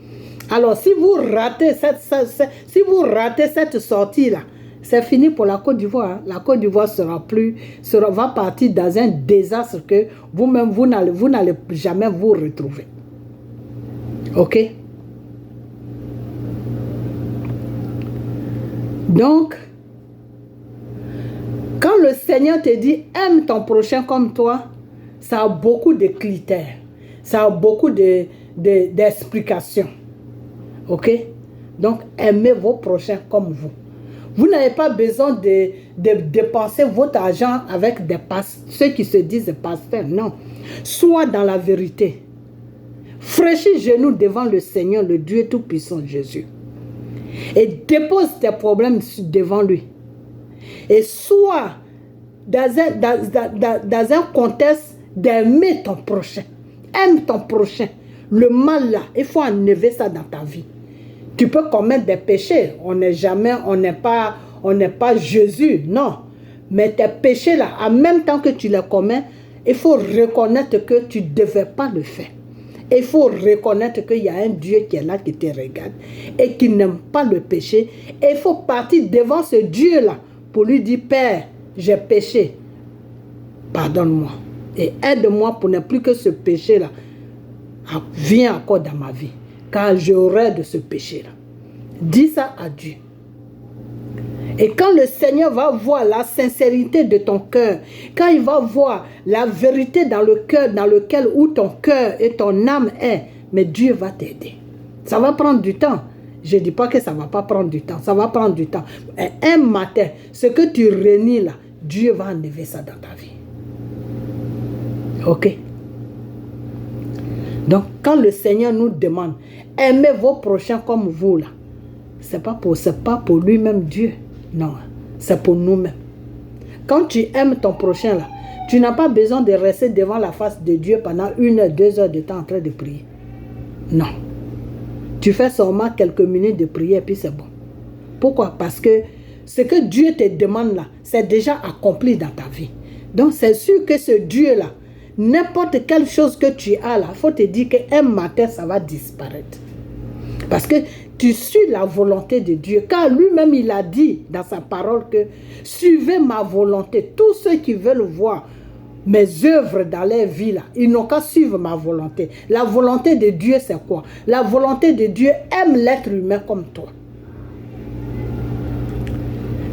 A: Alors, si vous ratez cette sortie-là, c'est fini pour la Côte d'Ivoire. Hein. La Côte d'Ivoire va partir dans un désastre que vous-même, vous n'allez jamais vous retrouver. Ok? Donc, quand le Seigneur te dit « aime ton prochain comme toi », ça a beaucoup de critères. Ça a beaucoup d'explications. Ok? Donc, aimez vos prochains comme vous. Vous n'avez pas besoin de dépenser votre argent avec ceux qui se disent pasteurs. Non. Sois dans la vérité. Fraîchis genoux devant le Seigneur, le Dieu Tout-Puissant Jésus. Et dépose tes problèmes devant lui. Et sois dans un contexte d'aimer ton prochain. Aime ton prochain. Le mal là, il faut enlever ça dans ta vie. Tu peux commettre des péchés. On n'est pas Jésus, non. Mais tes péchés là, en même temps que tu les commets, il faut reconnaître que tu ne devais pas le faire. Il faut reconnaître qu'il y a un Dieu qui est là, qui te regarde et qui n'aime pas le péché. Et il faut partir devant ce Dieu-là pour lui dire, Père, j'ai péché. Pardonne-moi. Et aide-moi pour ne plus que ce péché-là vienne encore dans ma vie. Car j'aurai de ce péché-là. Dis ça à Dieu. Et quand le Seigneur va voir la sincérité de ton cœur, quand il va voir la vérité dans le cœur, dans lequel où ton cœur et ton âme est, mais Dieu va t'aider. Ça va prendre du temps. Je ne dis pas que ça ne va pas prendre du temps. Ça va prendre du temps. Et un matin, ce que tu renies là, Dieu va enlever ça dans ta vie. Ok? Donc, quand le Seigneur nous demande, aimez vos prochains comme vous là, ce n'est pas pour lui-même Dieu. Non, c'est pour nous-mêmes. Quand tu aimes ton prochain là, tu n'as pas besoin de rester devant la face de Dieu pendant 1 heure, 2 heures de temps en train de prier. Non. Tu fais seulement quelques minutes de prière et puis c'est bon. Pourquoi? Parce que ce que Dieu te demande là, c'est déjà accompli dans ta vie. Donc c'est sûr que ce Dieu là, n'importe quelle chose que tu as là, il faut te dire qu'un matin ça va disparaître. Parce que tu suis la volonté de Dieu. Car lui-même, il a dit dans sa parole que suivez ma volonté. Tous ceux qui veulent voir mes œuvres dans leur vie, là, ils n'ont qu'à suivre ma volonté. La volonté de Dieu, c'est quoi? La volonté de Dieu aime l'être humain comme toi.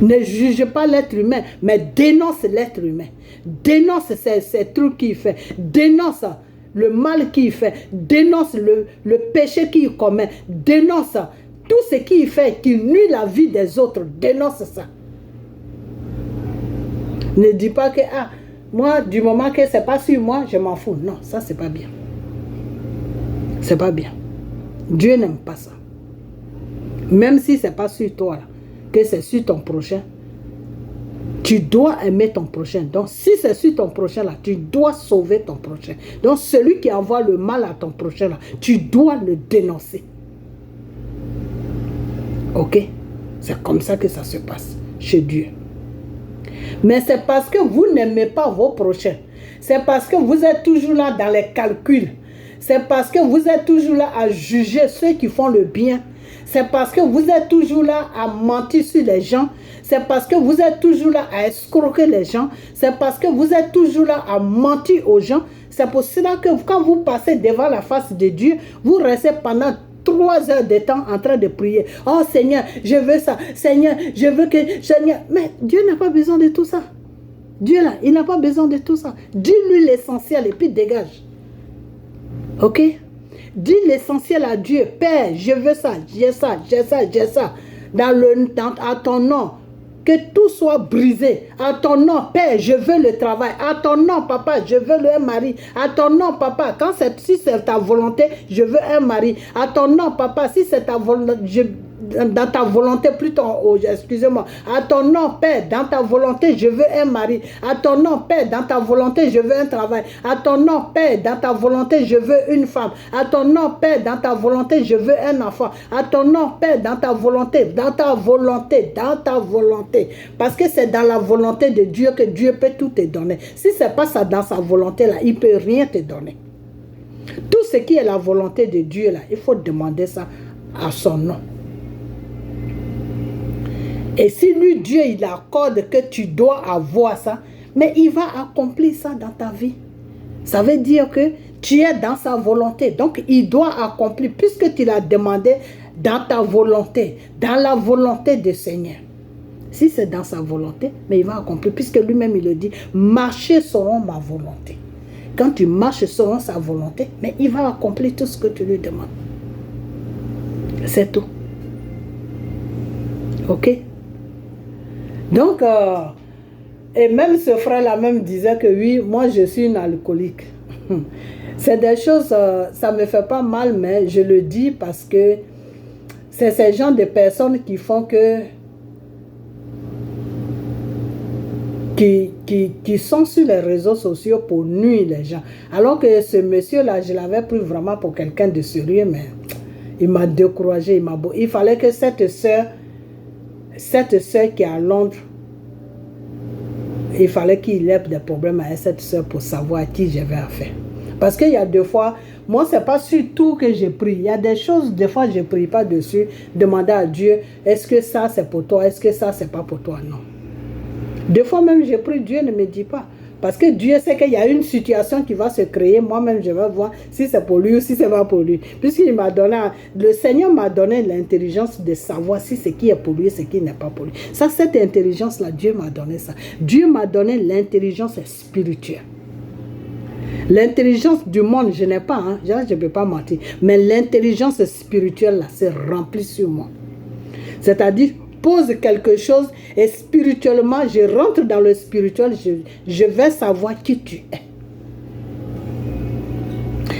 A: Ne juge pas l'être humain, mais dénonce l'être humain. Dénonce ces trucs qu'il fait. Dénonce le mal qu'il fait, dénonce le péché qu'il commet, dénonce tout ce qu'il fait qui nuit la vie des autres, dénonce ça. Ne dis pas que, moi, du moment que c'est pas sur moi, je m'en fous. Non, ça c'est pas bien. C'est pas bien. Dieu n'aime pas ça. Même si c'est pas sur toi, là, que c'est sur ton prochain, tu dois aimer ton prochain. Donc, si c'est sur ton prochain, là, tu dois sauver ton prochain. Donc, celui qui envoie le mal à ton prochain, là, tu dois le dénoncer. Ok? C'est comme ça que ça se passe chez Dieu. Mais c'est parce que vous n'aimez pas vos prochains. C'est parce que vous êtes toujours là dans les calculs. C'est parce que vous êtes toujours là à juger ceux qui font le bien. C'est parce que vous êtes toujours là à mentir sur les gens. C'est parce que vous êtes toujours là à escroquer les gens. C'est parce que vous êtes toujours là à mentir aux gens. C'est pour cela que quand vous passez devant la face de Dieu, vous restez pendant 3 heures de temps en train de prier. Oh Seigneur, je veux ça. Seigneur, je veux que... Seigneur, mais Dieu n'a pas besoin de tout ça. Dieu là, il n'a pas besoin de tout ça. Dis-lui l'essentiel et puis dégage. Ok? Dis l'essentiel à Dieu. Père, je veux ça, j'ai ça, j'ai ça, j'ai ça. À ton nom. Que tout soit brisé. À ton nom, Père, je veux le travail. À ton nom, Papa, je veux le mari. À ton nom, Papa, si c'est ta volonté, je veux un mari. À ton nom, Papa, si c'est ta volonté, dans ta volonté, plutôt, excusez-moi. À ton nom, Père, dans ta volonté, je veux un mari. À ton nom, Père, dans ta volonté, je veux un travail. À ton nom, Père, dans ta volonté, je veux une femme. À ton nom, Père, dans ta volonté, je veux un enfant. À ton nom, Père, dans ta volonté, dans ta volonté, dans ta volonté. Parce que c'est dans la volonté de Dieu que Dieu peut tout te donner. Si ce n'est pas ça dans sa volonté, là, il ne peut rien te donner. Tout ce qui est la volonté de Dieu, là, il faut demander ça à son nom. Et si lui, Dieu, il accorde que tu dois avoir ça, mais il va accomplir ça dans ta vie. Ça veut dire que tu es dans sa volonté. Donc, il doit accomplir, puisque tu l'as demandé dans ta volonté, dans la volonté du Seigneur. Si c'est dans sa volonté, mais il va accomplir, puisque lui-même, il le dit, marcher selon ma volonté. Quand tu marches selon sa volonté, mais il va accomplir tout ce que tu lui demandes. C'est tout. Ok? Donc, et même ce frère-là même disait que oui, moi je suis une alcoolique. C'est des choses, ça me fait pas mal, mais je le dis parce que c'est ces gens de personnes qui font que, qui sont sur les réseaux sociaux pour nuire les gens. Alors que ce monsieur-là, je l'avais pris vraiment pour quelqu'un de sérieux, mais il m'a découragé, il fallait que cette sœur qui est à Londres, il fallait qu'il ait des problèmes avec cette sœur pour savoir à qui j'avais affaire. Parce qu'il y a des fois, moi, ce n'est pas sur tout que je prie. Il y a des choses, des fois, je ne prie pas dessus. Demander à Dieu, est-ce que ça, c'est pour toi? Est-ce que ça, c'est pas pour toi? Non. Des fois même, je prie, Dieu ne me dit pas. Parce que Dieu sait qu'il y a une situation qui va se créer. Moi-même, je vais voir si c'est pour lui ou si c'est pas pour lui. Puisqu'il m'a donné, le Seigneur m'a donné l'intelligence de savoir si ce qui est pour lui, ce qui n'est pas pour lui. Ça, cette intelligence-là, Dieu m'a donné ça. Dieu m'a donné l'intelligence spirituelle. L'intelligence du monde, je n'ai pas, hein, je ne peux pas mentir. Mais l'intelligence spirituelle, là, c'est rempli sur moi. C'est-à-dire, pose quelque chose et spirituellement, je rentre dans le spirituel, je vais savoir qui tu es.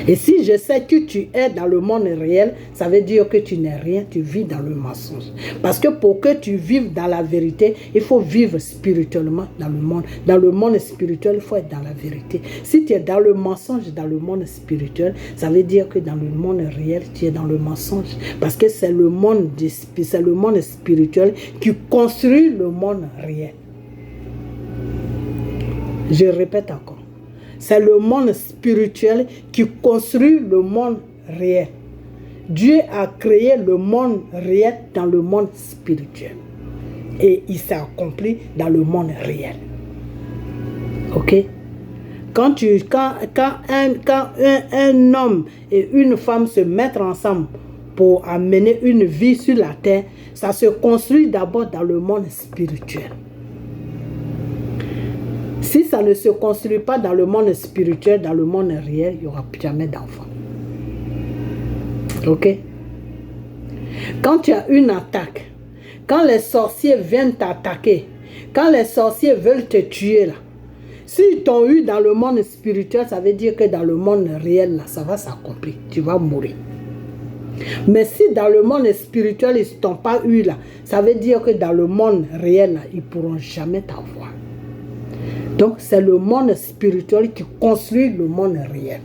A: Et si je sais qui tu es dans le monde réel, ça veut dire que tu n'es rien, tu vis dans le mensonge. Parce que pour que tu vives dans la vérité, il faut vivre spirituellement dans le monde. Dans le monde spirituel, il faut être dans la vérité. Si tu es dans le mensonge, dans le monde spirituel, ça veut dire que dans le monde réel, tu es dans le mensonge. Parce que c'est le monde spirituel qui construit le monde réel. Je répète encore. C'est le monde spirituel qui construit le monde réel. Dieu a créé le monde réel dans le monde spirituel. Et il s'est accompli dans le monde réel. Ok? Quand un homme et une femme se mettent ensemble pour amener une vie sur la terre, ça se construit d'abord dans le monde spirituel. Si ça ne se construit pas dans le monde spirituel, dans le monde réel, il n'y aura jamais d'enfant. Ok? Quand tu as une attaque, quand les sorciers viennent t'attaquer, quand les sorciers veulent te tuer, là, s'ils t'ont eu dans le monde spirituel, ça veut dire que dans le monde réel, là, ça va s'accomplir. Tu vas mourir. Mais si dans le monde spirituel, ils ne t'ont pas eu là, ça veut dire que dans le monde réel, là, ils ne pourront jamais t'avoir. Donc, c'est le monde spirituel qui construit le monde réel.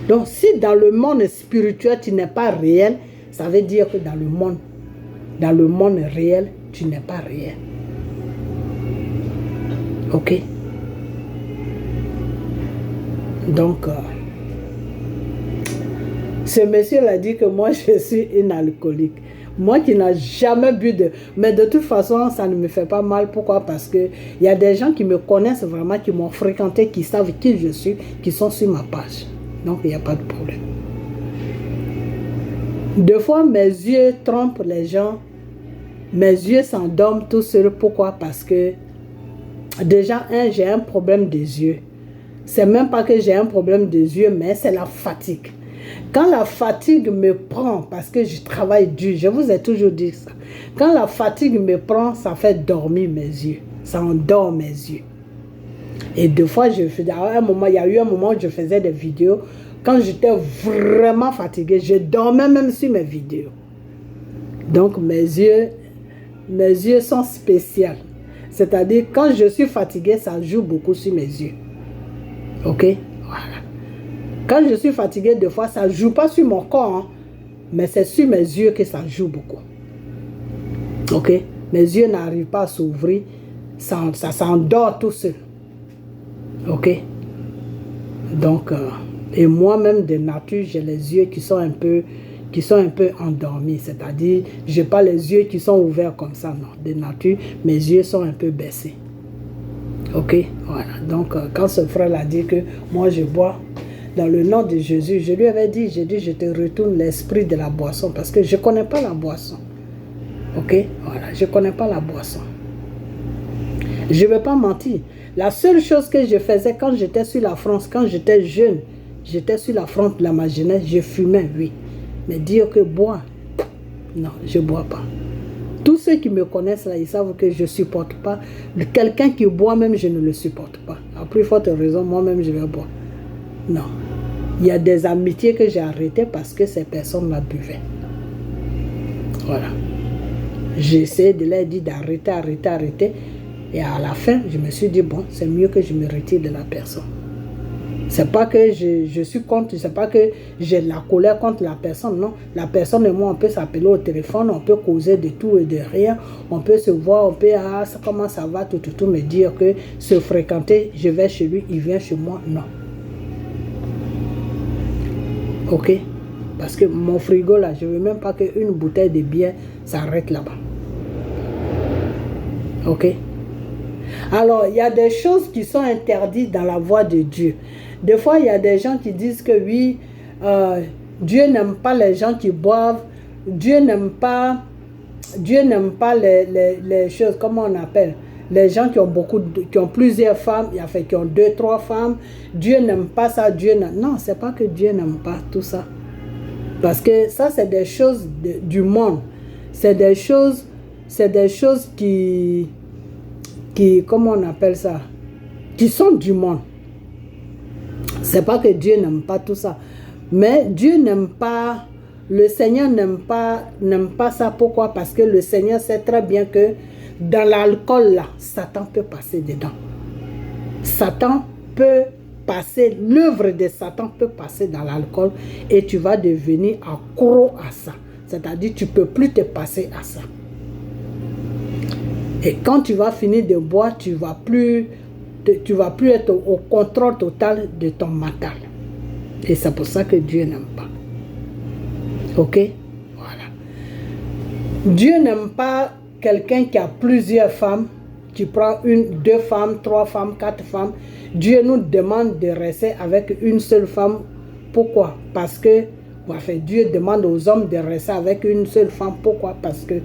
A: Donc, si dans le monde spirituel, tu n'es pas réel, ça veut dire que dans le monde réel, tu n'es pas réel. Ok? Donc, ce monsieur l'a dit que moi, je suis une alcoolique. Moi qui n'ai jamais bu de... Mais de toute façon, ça ne me fait pas mal. Pourquoi? Parce qu'il y a des gens qui me connaissent vraiment, qui m'ont fréquenté, qui savent qui je suis, qui sont sur ma page. Donc, il n'y a pas de problème. Deux fois, mes yeux trompent les gens. Mes yeux s'endorment tout seuls. Pourquoi? Parce que, déjà, j'ai un problème des yeux. C'est même pas que j'ai un problème des yeux, mais c'est la fatigue. Quand la fatigue me prend, parce que je travaille dur, je vous ai toujours dit ça. Quand la fatigue me prend, ça fait dormir mes yeux. Ça endort mes yeux. Et deux fois, il y a eu un moment où je faisais des vidéos. Quand j'étais vraiment fatiguée, je dormais même sur mes vidéos. Donc mes yeux sont spéciaux. C'est-à-dire, quand je suis fatiguée, ça joue beaucoup sur mes yeux. Ok? Voilà. Quand je suis fatiguée, des fois, ça ne joue pas sur mon corps, hein, mais c'est sur mes yeux que ça joue beaucoup. Ok? Mes yeux n'arrivent pas à s'ouvrir, ça s'endort tout seul. Ok? Donc, et moi-même, de nature, j'ai les yeux qui sont un peu endormis. C'est-à-dire, je n'ai pas les yeux qui sont ouverts comme ça, non. De nature, mes yeux sont un peu baissés. Ok? Voilà. Donc, quand ce frère a dit que moi, je bois dans le nom de Jésus, je lui avais dit, je te retourne l'esprit de la boisson parce que je ne connais pas la boisson. Ok? Voilà, je ne connais pas la boisson. Je ne vais pas mentir. La seule chose que je faisais quand j'étais sur la France, quand j'étais jeune, j'étais sur la France de ma jeunesse, je fumais, oui. Mais dire que boire, non, je ne bois pas. Tous ceux qui me connaissent là, ils savent que je ne supporte pas. Quelqu'un qui boit même, je ne le supporte pas. À plus forte raison, moi-même, je vais boire. Non. Il y a des amitiés que j'ai arrêtées parce que ces personnes-là buvaient. Voilà. J'ai essayé de leur dire d'arrêter. Et à la fin, je me suis dit, bon, c'est mieux que je me retire de la personne. C'est pas que je suis contre, c'est pas que j'ai la colère contre la personne, non. La personne et moi, on peut s'appeler au téléphone, on peut causer de tout et de rien, on peut se voir, on peut, comment ça va, tout, me dire que se fréquenter, je vais chez lui, il vient chez moi, non. Ok? Parce que mon frigo là, je ne veux même pas qu'une bouteille de bière s'arrête là-bas. Ok? Alors, il y a des choses qui sont interdites dans la voie de Dieu. Des fois, il y a des gens qui disent que oui, Dieu n'aime pas les gens qui boivent, Dieu n'aime pas les choses, comment on appelle, les gens qui ont qui ont plusieurs femmes, qui ont 2, 3 femmes, Dieu n'aime pas ça, non, c'est pas que Dieu n'aime pas tout ça. Parce que ça, c'est des choses du monde. C'est des choses qui, comment on appelle ça, qui sont du monde. C'est pas que Dieu n'aime pas tout ça. Mais Dieu n'aime pas, le Seigneur n'aime pas ça. Pourquoi? Parce que le Seigneur sait très bien que dans l'alcool là, Satan peut passer dedans. Satan peut passer, l'œuvre de Satan peut passer dans l'alcool et tu vas devenir accro à ça. C'est-à-dire tu ne peux plus te passer à ça. Et quand tu vas finir de boire, tu ne vas plus être au contrôle total de ton mental. Et c'est pour ça que Dieu n'aime pas. Ok? Voilà. Dieu n'aime pas quelqu'un qui a plusieurs femmes, qui prend 1, 2 femmes, 3 femmes, 4 femmes. Dieu nous demande de rester avec une seule femme. Pourquoi? Parce que Dieu demande aux hommes de rester avec une seule femme. Pourquoi? Parce que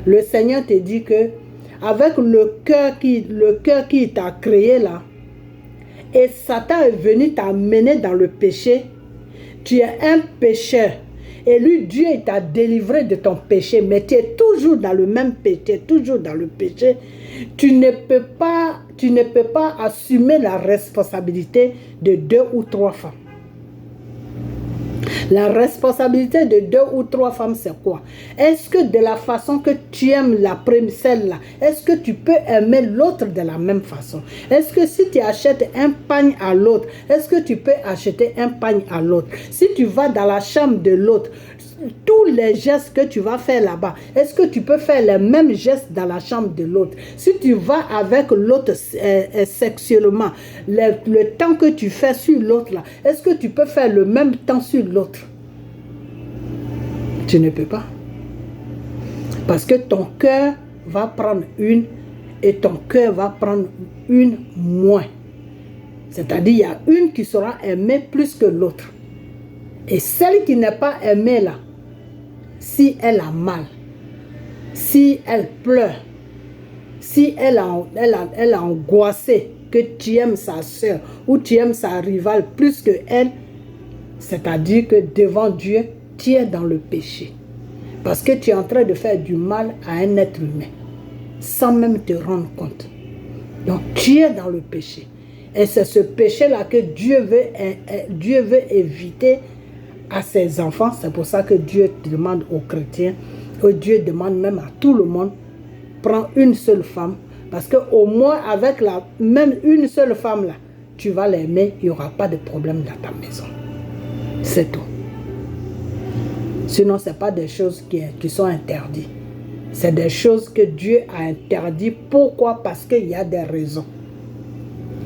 A: le Seigneur te dit que avec le cœur qui t'a créé là, et Satan est venu t'amener dans le péché, tu es un pécheur. Et lui, Dieu, il t'a délivré de ton péché, mais tu es toujours dans le même péché, toujours dans le péché. Tu ne peux pas assumer la responsabilité de 2 ou 3 femmes. La responsabilité de 2 ou 3 femmes, c'est quoi? Est-ce que de la façon que tu aimes la première, celle-là, est-ce que tu peux aimer l'autre de la même façon? Est-ce que si tu achètes un pagne à l'autre, est-ce que tu peux acheter un pagne à l'autre? Si tu vas dans la chambre de l'autre, tous les gestes que tu vas faire là-bas, est-ce que tu peux faire les mêmes gestes dans la chambre de l'autre? Si tu vas avec l'autre sexuellement, le temps que tu fais sur l'autre là, est-ce que tu peux faire le même temps sur l'autre? Tu ne peux pas. Parce que ton cœur va prendre une et ton cœur va prendre une moins. C'est-à-dire, il y a une qui sera aimée plus que l'autre. Et celle qui n'est pas aimée là, si elle a mal, si elle pleure, si elle a angoissé que tu aimes sa soeur ou tu aimes sa rivale plus que elle, c'est-à-dire que devant Dieu, tu es dans le péché. Parce que tu es en train de faire du mal à un être humain, sans même te rendre compte. Donc tu es dans le péché. Et c'est ce péché-là que Dieu veut éviter à ses enfants. C'est pour ça que Dieu demande aux chrétiens, que Dieu demande même à tout le monde, prends une seule femme. Parce qu'au moins avec même une seule femme là, tu vas l'aimer, il n'y aura pas de problème dans ta maison. C'est tout. Sinon, ce n'est pas des choses qui sont interdites. C'est des choses que Dieu a interdites. Pourquoi? Parce qu'il y a des raisons.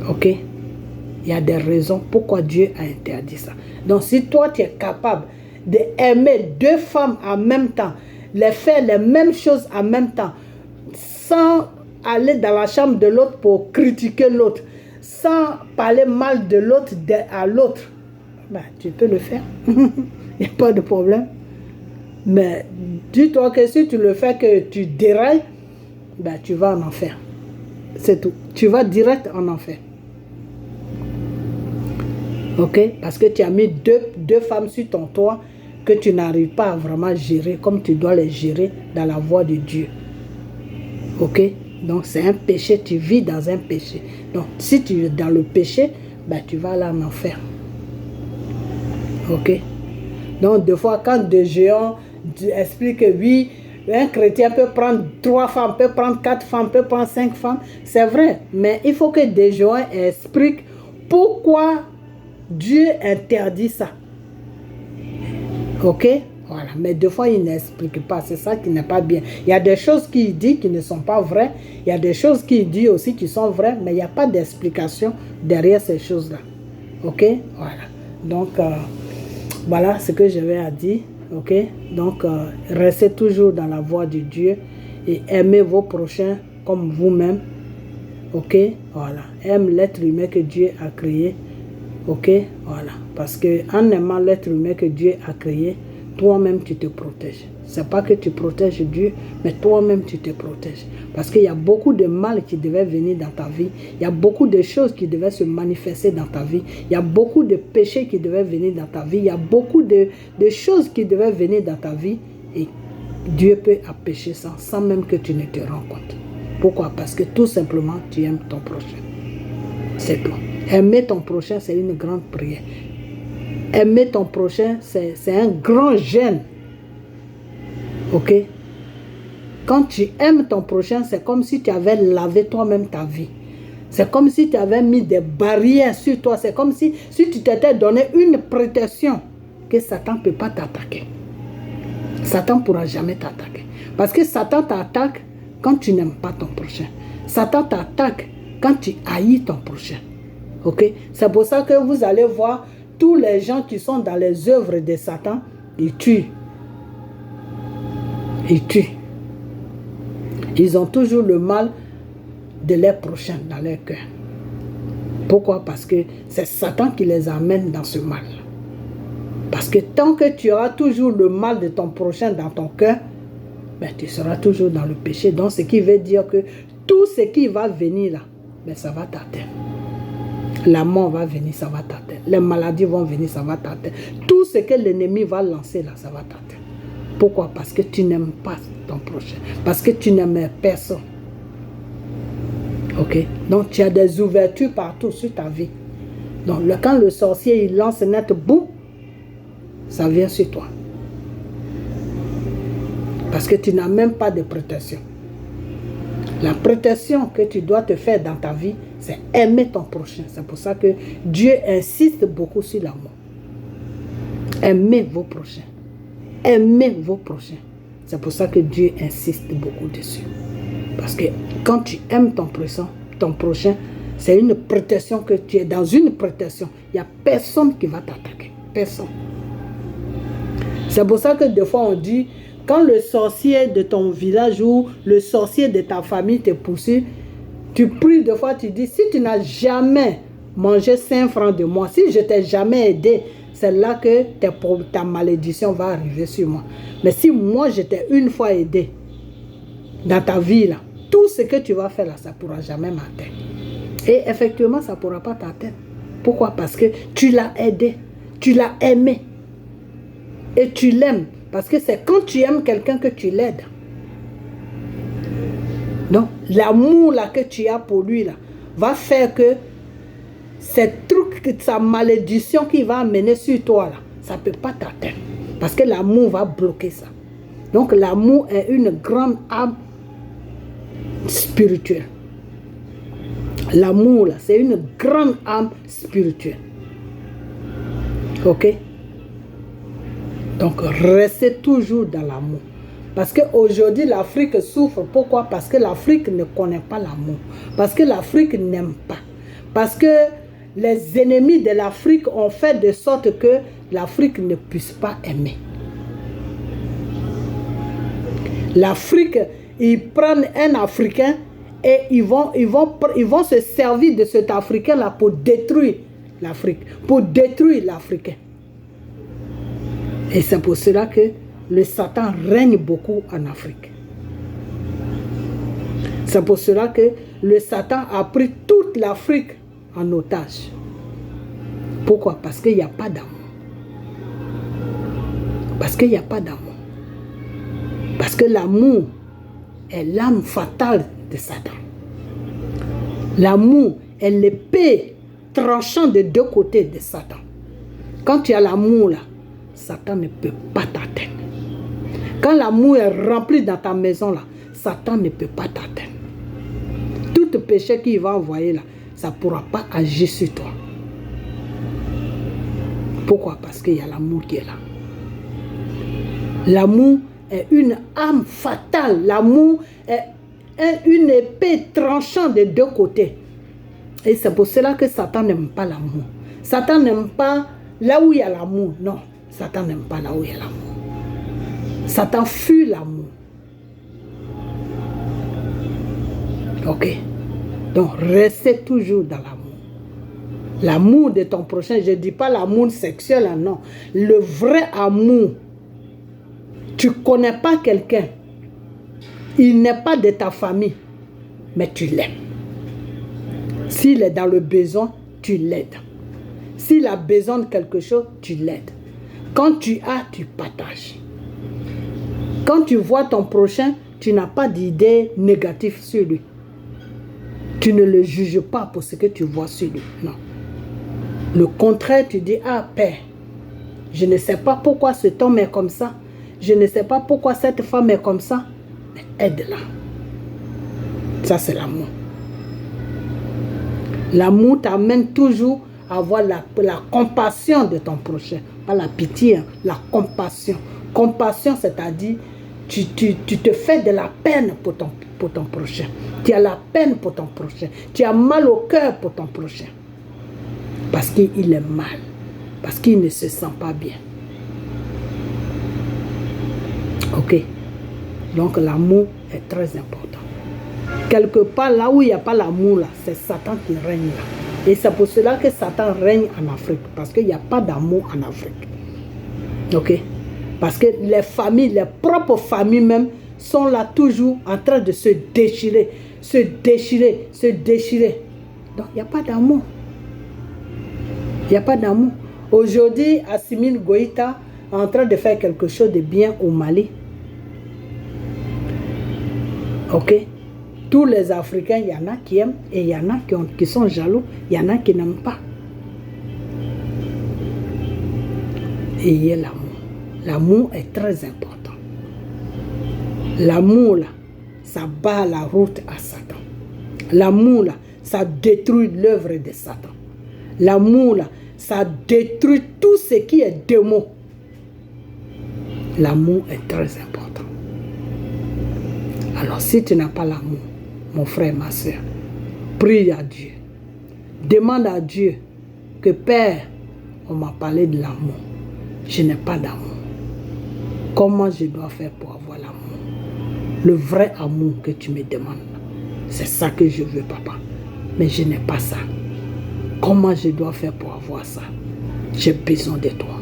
A: Ok? Il y a des raisons pourquoi Dieu a interdit ça. Donc, si toi, tu es capable d'aimer deux femmes en même temps, les faire les mêmes choses en même temps, sans aller dans la chambre de l'autre pour critiquer l'autre, sans parler mal de l'autre à l'autre, ben, tu peux le faire. Il n'y a pas de problème. Mais dis-toi que si tu le fais, que tu dérailles, ben, tu vas en enfer. C'est tout. Tu vas direct en enfer. Ok? Parce que tu as mis deux femmes sur ton toit que tu n'arrives pas à vraiment gérer comme tu dois les gérer dans la voie de Dieu. Ok? Donc c'est un péché, tu vis dans un péché. Donc si tu es dans le péché, ben, tu vas aller en enfer. Ok? Donc des fois quand des géants expliquent que oui, un chrétien peut prendre 3 femmes, peut prendre 4 femmes, peut prendre 5 femmes, c'est vrai. Mais il faut que des géants expliquent pourquoi Dieu interdit ça. Ok? Voilà. Mais des fois, il n'explique pas. C'est ça qui n'est pas bien. Il y a des choses qu'il dit qui ne sont pas vraies. Il y a des choses qu'il dit aussi qui sont vraies. Mais il n'y a pas d'explication derrière ces choses-là. Ok? Voilà. Donc, voilà ce que j'avais à dire. Ok? Donc, restez toujours dans la voie de Dieu et aimez vos prochains comme vous-même. Ok? Voilà. Aime l'être humain que Dieu a créé. Ok? Voilà. Parce qu'en aimant l'être humain que Dieu a créé, toi-même tu te protèges. C'est pas que tu protèges Dieu, mais toi-même tu te protèges. Parce qu'il y a beaucoup de mal qui devait venir dans ta vie. Il y a beaucoup de choses qui devaient se manifester dans ta vie. Il y a beaucoup de péchés qui devaient venir dans ta vie. Il y a beaucoup de choses qui devaient venir dans ta vie. Et Dieu peut empêcher ça sans même que tu ne te rends compte. Pourquoi? Parce que tout simplement tu aimes ton prochain. C'est tout. Aimer ton prochain, c'est une grande prière. Aimer ton prochain, c'est un grand jeûne. Ok? Quand tu aimes ton prochain, c'est comme si tu avais lavé toi-même ta vie. C'est comme si tu avais mis des barrières sur toi. C'est comme si tu t'étais donné une protection que Satan ne peut pas t'attaquer. Satan ne pourra jamais t'attaquer. Parce que Satan t'attaque quand tu n'aimes pas ton prochain. Satan t'attaque quand tu haïs ton prochain. Ok? C'est pour ça que vous allez voir tous les gens qui sont dans les œuvres de Satan, ils tuent. Ils tuent. Ils ont toujours le mal de leurs prochains dans leur cœur. Pourquoi? Parce que c'est Satan qui les amène dans ce mal. Parce que tant que tu auras toujours le mal de ton prochain dans ton cœur, ben, tu seras toujours dans le péché. Donc ce qui veut dire que tout ce qui va venir là, ben, ça va t'atteindre. La mort va venir, ça va t'atteindre. Les maladies vont venir, ça va t'atteindre. Tout ce que l'ennemi va lancer là, ça va t'atteindre. Pourquoi? Parce que tu n'aimes pas ton prochain. Parce que tu n'aimes personne. Ok? Donc tu as des ouvertures partout sur ta vie. Donc quand le sorcier il lance net, boum, ça vient sur toi. Parce que tu n'as même pas de protection. La protection que tu dois te faire dans ta vie, c'est aimer ton prochain. C'est pour ça que Dieu insiste beaucoup sur l'amour. Aimez vos prochains. Aimez vos prochains. C'est pour ça que Dieu insiste beaucoup dessus. Parce que quand tu aimes ton prochain, c'est une protection que tu es dans une protection. Il n'y a personne qui va t'attaquer. Personne. C'est pour ça que des fois on dit, Quand le sorcier de ton village ou le sorcier de ta famille te poursuit, tu pries 2 fois, tu dis, si tu n'as jamais mangé 5 francs de moi, si je t'ai jamais aidé, c'est là que ta malédiction va arriver sur moi. Mais si moi je t'ai une fois aidé dans ta vie, là, tout ce que tu vas faire là, ça ne pourra jamais m'atteindre. Et effectivement, ça ne pourra pas t'atteindre. Pourquoi? Parce que tu l'as aidé, tu l'as aimé et tu l'aimes. Parce que c'est quand tu aimes quelqu'un que tu l'aides. Donc, l'amour là que tu as pour lui là, va faire que ces trucs, sa malédiction qu'il va amener sur toi là, ça ne peut pas t'atteindre. Parce que l'amour va bloquer ça. Donc, l'amour est une grande âme spirituelle. L'amour là, c'est une grande âme spirituelle. Ok? Donc, restez toujours dans l'amour. Parce qu'aujourd'hui, l'Afrique souffre. Pourquoi? Parce que l'Afrique ne connaît pas l'amour. Parce que l'Afrique n'aime pas. Parce que les ennemis de l'Afrique ont fait de sorte que l'Afrique ne puisse pas aimer. L'Afrique, ils prennent un Africain et ils vont se servir de cet Africain-là pour détruire l'Afrique. Pour détruire l'Africain. Et c'est pour cela que le Satan règne beaucoup en Afrique. C'est pour cela que le Satan a pris toute l'Afrique en otage. Pourquoi? Parce qu'il n'y a pas d'amour. Parce qu'il n'y a pas d'amour. Parce que l'amour est l'âme fatale de Satan. L'amour est l'épée tranchant de 2 côtés de Satan. Quand tu as l'amour là, Satan ne peut pas t'atteindre. Quand l'amour est rempli dans ta maison là, Satan ne peut pas t'atteindre. Tout péché qu'il va envoyer là, ça ne pourra pas agir sur toi. Pourquoi? Parce qu'il y a l'amour qui est là. L'amour est une âme fatale. L'amour est une épée tranchant de 2 côtés. Et c'est pour cela que Satan n'aime pas l'amour. Satan n'aime pas là où il y a l'amour. Non, Satan n'aime pas là où il y a l'amour. Satan fuit l'amour. Ok. Donc, restez toujours dans l'amour. L'amour de ton prochain, je ne dis pas l'amour sexuel, non. Le vrai amour. Tu ne connais pas quelqu'un. Il n'est pas de ta famille. Mais tu l'aimes. S'il est dans le besoin, tu l'aides. S'il a besoin de quelque chose, tu l'aides. Quand tu as, tu partages. Quand tu vois ton prochain, tu n'as pas d'idée négative sur lui. Tu ne le juges pas pour ce que tu vois sur lui. Non. Le contraire, tu dis, ah Père, je ne sais pas pourquoi cet homme est comme ça. Je ne sais pas pourquoi cette femme est comme ça. Mais aide-la. Ça, c'est l'amour. L'amour t'amène toujours à avoir la compassion de ton prochain. Pas la pitié, hein, la compassion. Compassion, c'est-à-dire, tu te fais de la peine pour ton prochain. Tu as la peine pour ton prochain. Tu as mal au cœur pour ton prochain. Parce qu'il est mal. Parce qu'il ne se sent pas bien. Ok. Donc l'amour est très important. Quelque part, là où il n'y a pas l'amour, c'est Satan qui règne là. Et c'est pour cela que Satan règne en Afrique. Parce qu'il n'y a pas d'amour en Afrique. Ok. Parce que les familles, les propres familles même, sont là toujours en train de se déchirer. Se déchirer, se déchirer. Donc il n'y a pas d'amour. Il n'y a pas d'amour. Aujourd'hui, Assimi Goïta est en train de faire quelque chose de bien au Mali. Ok? Tous les Africains, il y en a qui aiment et il y en a qui sont jaloux. Il y en a qui n'aiment pas. Et il y a l'amour. L'amour est très important. L'amour, là, ça bat la route à Satan. L'amour, là, ça détruit l'œuvre de Satan. L'amour, là, ça détruit tout ce qui est démon. L'amour est très important. Alors, si tu n'as pas l'amour, mon frère, ma soeur, prie à Dieu. Demande à Dieu que Père, on m'a parlé de l'amour. Je n'ai pas d'amour. Comment je dois faire pour avoir l'amour? Le vrai amour que tu me demandes. C'est ça que je veux, papa. Mais je n'ai pas ça. Comment je dois faire pour avoir ça? J'ai besoin de toi.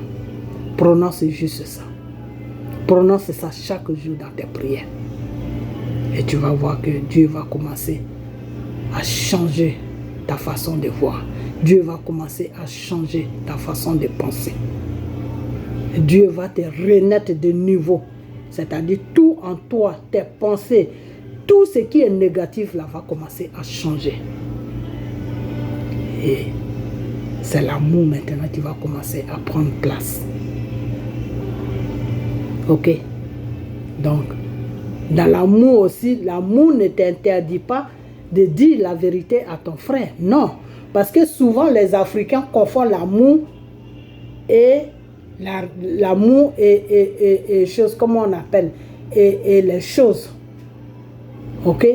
A: Prononce juste ça. Prononce ça chaque jour dans tes prières. Et tu vas voir que Dieu va commencer à changer ta façon de voir. Dieu va commencer à changer ta façon de penser. Et Dieu va te renaître de niveau. C'est-à-dire tout en toi, tes pensées, tout ce qui est négatif là va commencer à changer. Et c'est l'amour maintenant qui va commencer à prendre place. Ok? Donc, dans l'amour aussi, l'amour ne t'interdit pas de dire la vérité à ton frère. Non. Parce que souvent les Africains confondent l'amour et l'amour et choses, comment on appelle, et les choses. Ok?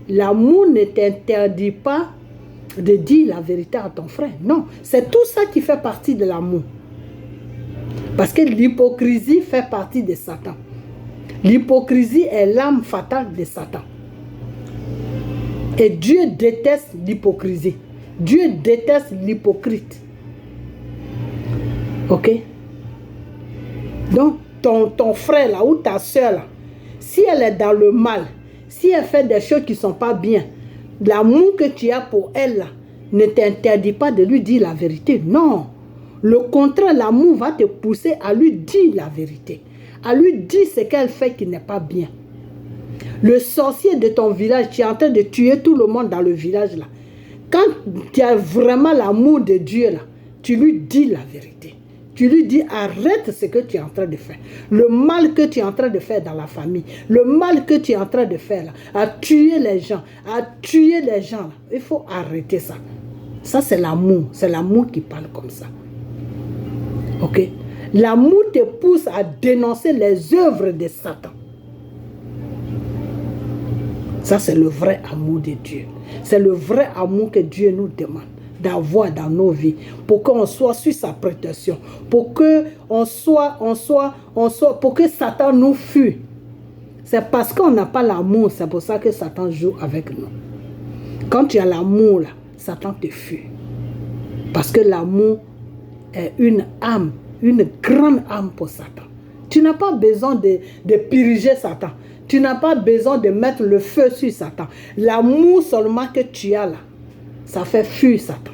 A: L'amour ne t'interdit pas de dire la vérité à ton frère. Non. C'est tout ça qui fait partie de l'amour. Parce que l'hypocrisie fait partie de Satan. L'hypocrisie est l'âme fatale de Satan. Et Dieu déteste l'hypocrisie. Dieu déteste l'hypocrite. Ok? Donc, ton frère là, ou ta soeur là, si elle est dans le mal, si elle fait des choses qui ne sont pas bien, l'amour que tu as pour elle là, ne t'interdit pas de lui dire la vérité. Non. Le contraire, l'amour va te pousser à lui dire la vérité. À lui dire ce qu'elle fait qui n'est pas bien. Le sorcier de ton village, tu es en train de tuer tout le monde dans le village là. Quand tu as vraiment l'amour de Dieu là, tu lui dis la vérité. Tu lui dis arrête ce que tu es en train de faire. Le mal que tu es en train de faire dans la famille. Le mal que tu es en train de faire là. À tuer les gens. À tuer les gens là. Il faut arrêter ça. Ça c'est l'amour. C'est l'amour qui parle comme ça. Ok? L'amour te pousse à dénoncer les œuvres de Satan. Ça, c'est le vrai amour de Dieu. C'est le vrai amour que Dieu nous demande d'avoir dans nos vies. Pour qu'on soit sur sa protection. Pour que pour que Satan nous fuit. C'est parce qu'on n'a pas l'amour. C'est pour ça que Satan joue avec nous. Quand tu as l'amour, là, Satan te fuit. Parce que l'amour est une âme, une grande âme pour Satan. Tu n'as pas besoin de purger Satan. Tu n'as pas besoin de mettre le feu sur Satan. L'amour seulement que tu as là, ça fait fuir Satan.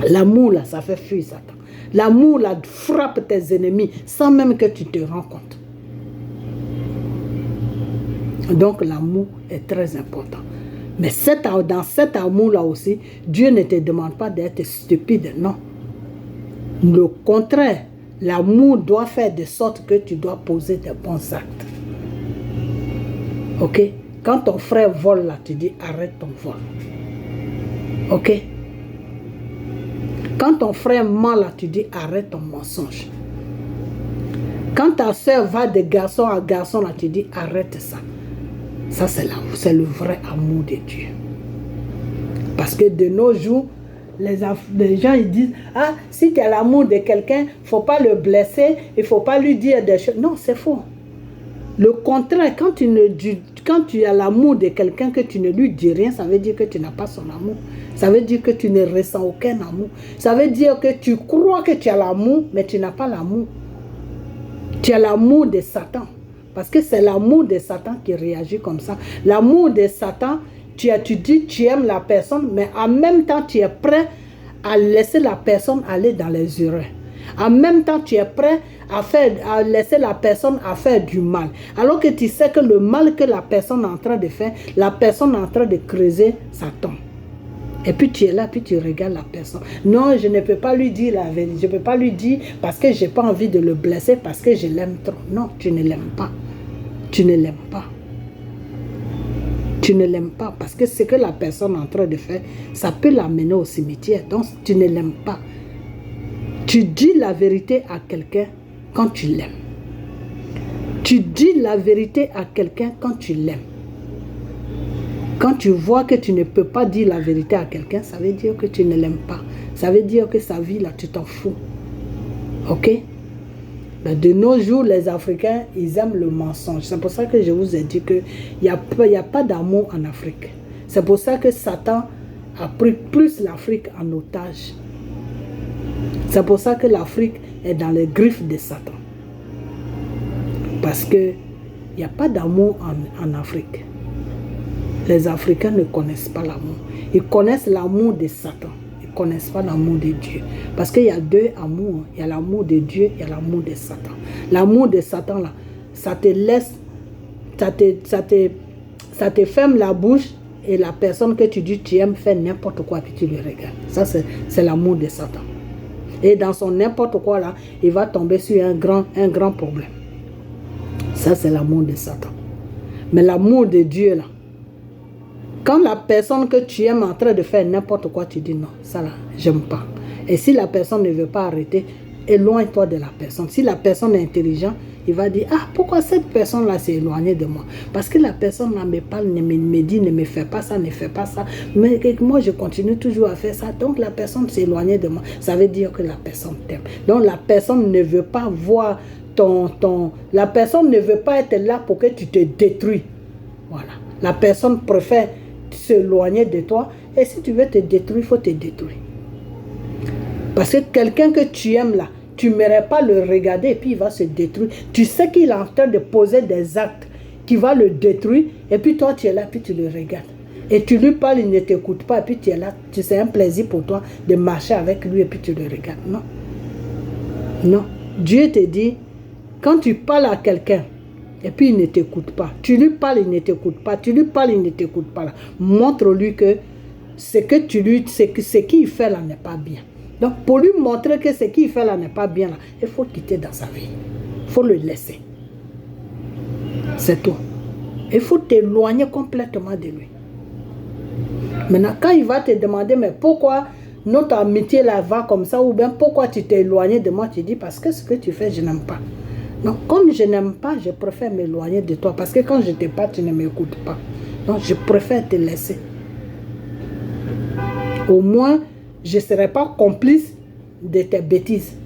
A: L'amour là, ça fait fuir Satan. L'amour là frappe tes ennemis sans même que tu te rends compte. Donc l'amour est très important. Mais dans cet amour-là aussi, Dieu ne te demande pas d'être stupide, non. Le contraire, l'amour doit faire de sorte que tu dois poser des bons actes. Ok? Quand ton frère vole là, tu dis arrête ton vol. Ok? Quand ton frère ment là, tu dis arrête ton mensonge. Quand ta soeur va de garçon à garçon là, tu dis arrête ça. Ça, c'est le vrai amour de Dieu. Parce que de nos jours, les gens ils disent, ah, si tu as l'amour de quelqu'un, il ne faut pas le blesser, il ne faut pas lui dire des choses. Non, c'est faux. Le contraire, quand tu as l'amour de quelqu'un que tu ne lui dis rien, ça veut dire que tu n'as pas son amour. Ça veut dire que tu ne ressens aucun amour. Ça veut dire que tu crois que tu as l'amour, mais tu n'as pas l'amour. Tu as l'amour de Satan. Parce que c'est l'amour de Satan qui réagit comme ça. L'amour de Satan, tu dis tu aimes la personne, mais en même temps tu es prêt à laisser la personne aller dans les erreurs. En même temps tu es prêt à laisser la personne à faire du mal. Alors que tu sais que le mal que la personne est en train de faire, la personne est en train de creuser, ça tombe. Et puis tu es là, puis tu regardes la personne. Non, je ne peux pas lui dire la vérité. Je ne peux pas lui dire parce que je n'ai pas envie de le blesser, parce que je l'aime trop. Non, tu ne l'aimes pas. Tu ne l'aimes pas. Tu ne l'aimes pas parce que ce que la personne est en train de faire, ça peut l'amener au cimetière. Donc, tu ne l'aimes pas. Tu dis la vérité à quelqu'un quand tu l'aimes. Tu dis la vérité à quelqu'un quand tu l'aimes. Quand tu vois que tu ne peux pas dire la vérité à quelqu'un, ça veut dire que tu ne l'aimes pas. Ça veut dire que sa vie, là, tu t'en fous. Ok? Mais de nos jours, les Africains, ils aiment le mensonge. C'est pour ça que je vous ai dit qu'il n'y a pas d'amour en Afrique. C'est pour ça que Satan a pris plus l'Afrique en otage. C'est pour ça que l'Afrique est dans les griffes de Satan. Parce qu'il n'y a pas d'amour en Afrique. Les Africains ne connaissent pas l'amour. Ils connaissent l'amour de Satan. Ils ne connaissent pas l'amour de Dieu. Parce qu'il y a deux amours. Il y a l'amour de Dieu, il y a l'amour de Satan. L'amour de Satan, là, ça te laisse, ça te ferme la bouche et la personne que tu dis tu aimes fait n'importe quoi puis tu le regardes. Ça, c'est l'amour de Satan. Et dans son n'importe quoi, là, il va tomber sur un grand problème. Ça, c'est l'amour de Satan. Mais l'amour de Dieu, là, quand la personne que tu aimes est en train de faire n'importe quoi, tu dis non, ça là, j'aime pas. Et si la personne ne veut pas arrêter, éloigne-toi de la personne. Si la personne est intelligente, il va dire, ah, pourquoi cette personne-là s'est éloignée de moi? Parce que la personne là me parle, me dit, ne me fais pas ça, ne fais pas ça. Mais moi, je continue toujours à faire ça. Donc, la personne s'est éloignée de moi. Ça veut dire que la personne t'aime. Donc, la personne ne veut pas voir la personne ne veut pas être là pour que tu te détruis. Voilà. La personne préfère s'éloigner de toi. Et si tu veux te détruire, il faut te détruire. Parce que quelqu'un que tu aimes là, tu n'aimerais pas le regarder et puis il va se détruire. Tu sais qu'il est en train de poser des actes qui vont le détruire. Et puis toi, tu es là, puis tu le regardes. Et tu lui parles, il ne t'écoute pas. Et puis tu es là, c'est un plaisir pour toi de marcher avec lui et puis tu le regardes. Non. Non. Dieu te dit, quand tu parles à quelqu'un, et puis il ne t'écoute pas. Tu lui parles, il ne t'écoute pas. Tu lui parles, il ne t'écoute pas. Montre-lui que ce qu'il fait là n'est pas bien. Donc pour lui montrer que ce qu'il fait là n'est pas bien, là, il faut quitter dans sa vie. Il faut le laisser. C'est tout. Il faut t'éloigner complètement de lui. Maintenant, quand il va te demander, mais pourquoi notre amitié là va comme ça, ou bien pourquoi tu t'es éloigné de moi, tu dis, parce que ce que tu fais, je n'aime pas. Donc, comme je n'aime pas, je préfère m'éloigner de toi. Parce que quand je te parle, tu ne m'écoutes pas. Donc, je préfère te laisser. Au moins, je ne serai pas complice de tes bêtises.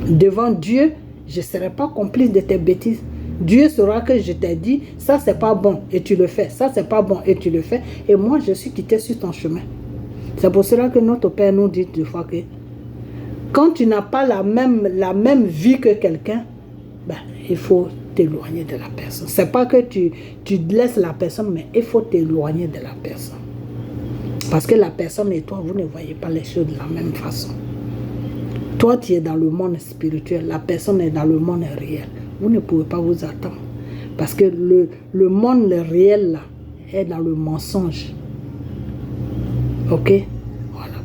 A: Devant Dieu, je ne serai pas complice de tes bêtises. Dieu saura que je t'ai dit, ça c'est pas bon et tu le fais. Ça c'est pas bon et tu le fais. Et moi, je suis quitté sur ton chemin. C'est pour cela que notre Père nous dit des fois que quand tu n'as pas la même vie que quelqu'un, ben, il faut t'éloigner de la personne. Ce n'est pas que tu laisses la personne, mais il faut t'éloigner de la personne. Parce que la personne et toi, vous ne voyez pas les choses de la même façon. Toi, tu es dans le monde spirituel, la personne est dans le monde réel. Vous ne pouvez pas vous attendre. Parce que le monde réel là, est dans le mensonge. Ok?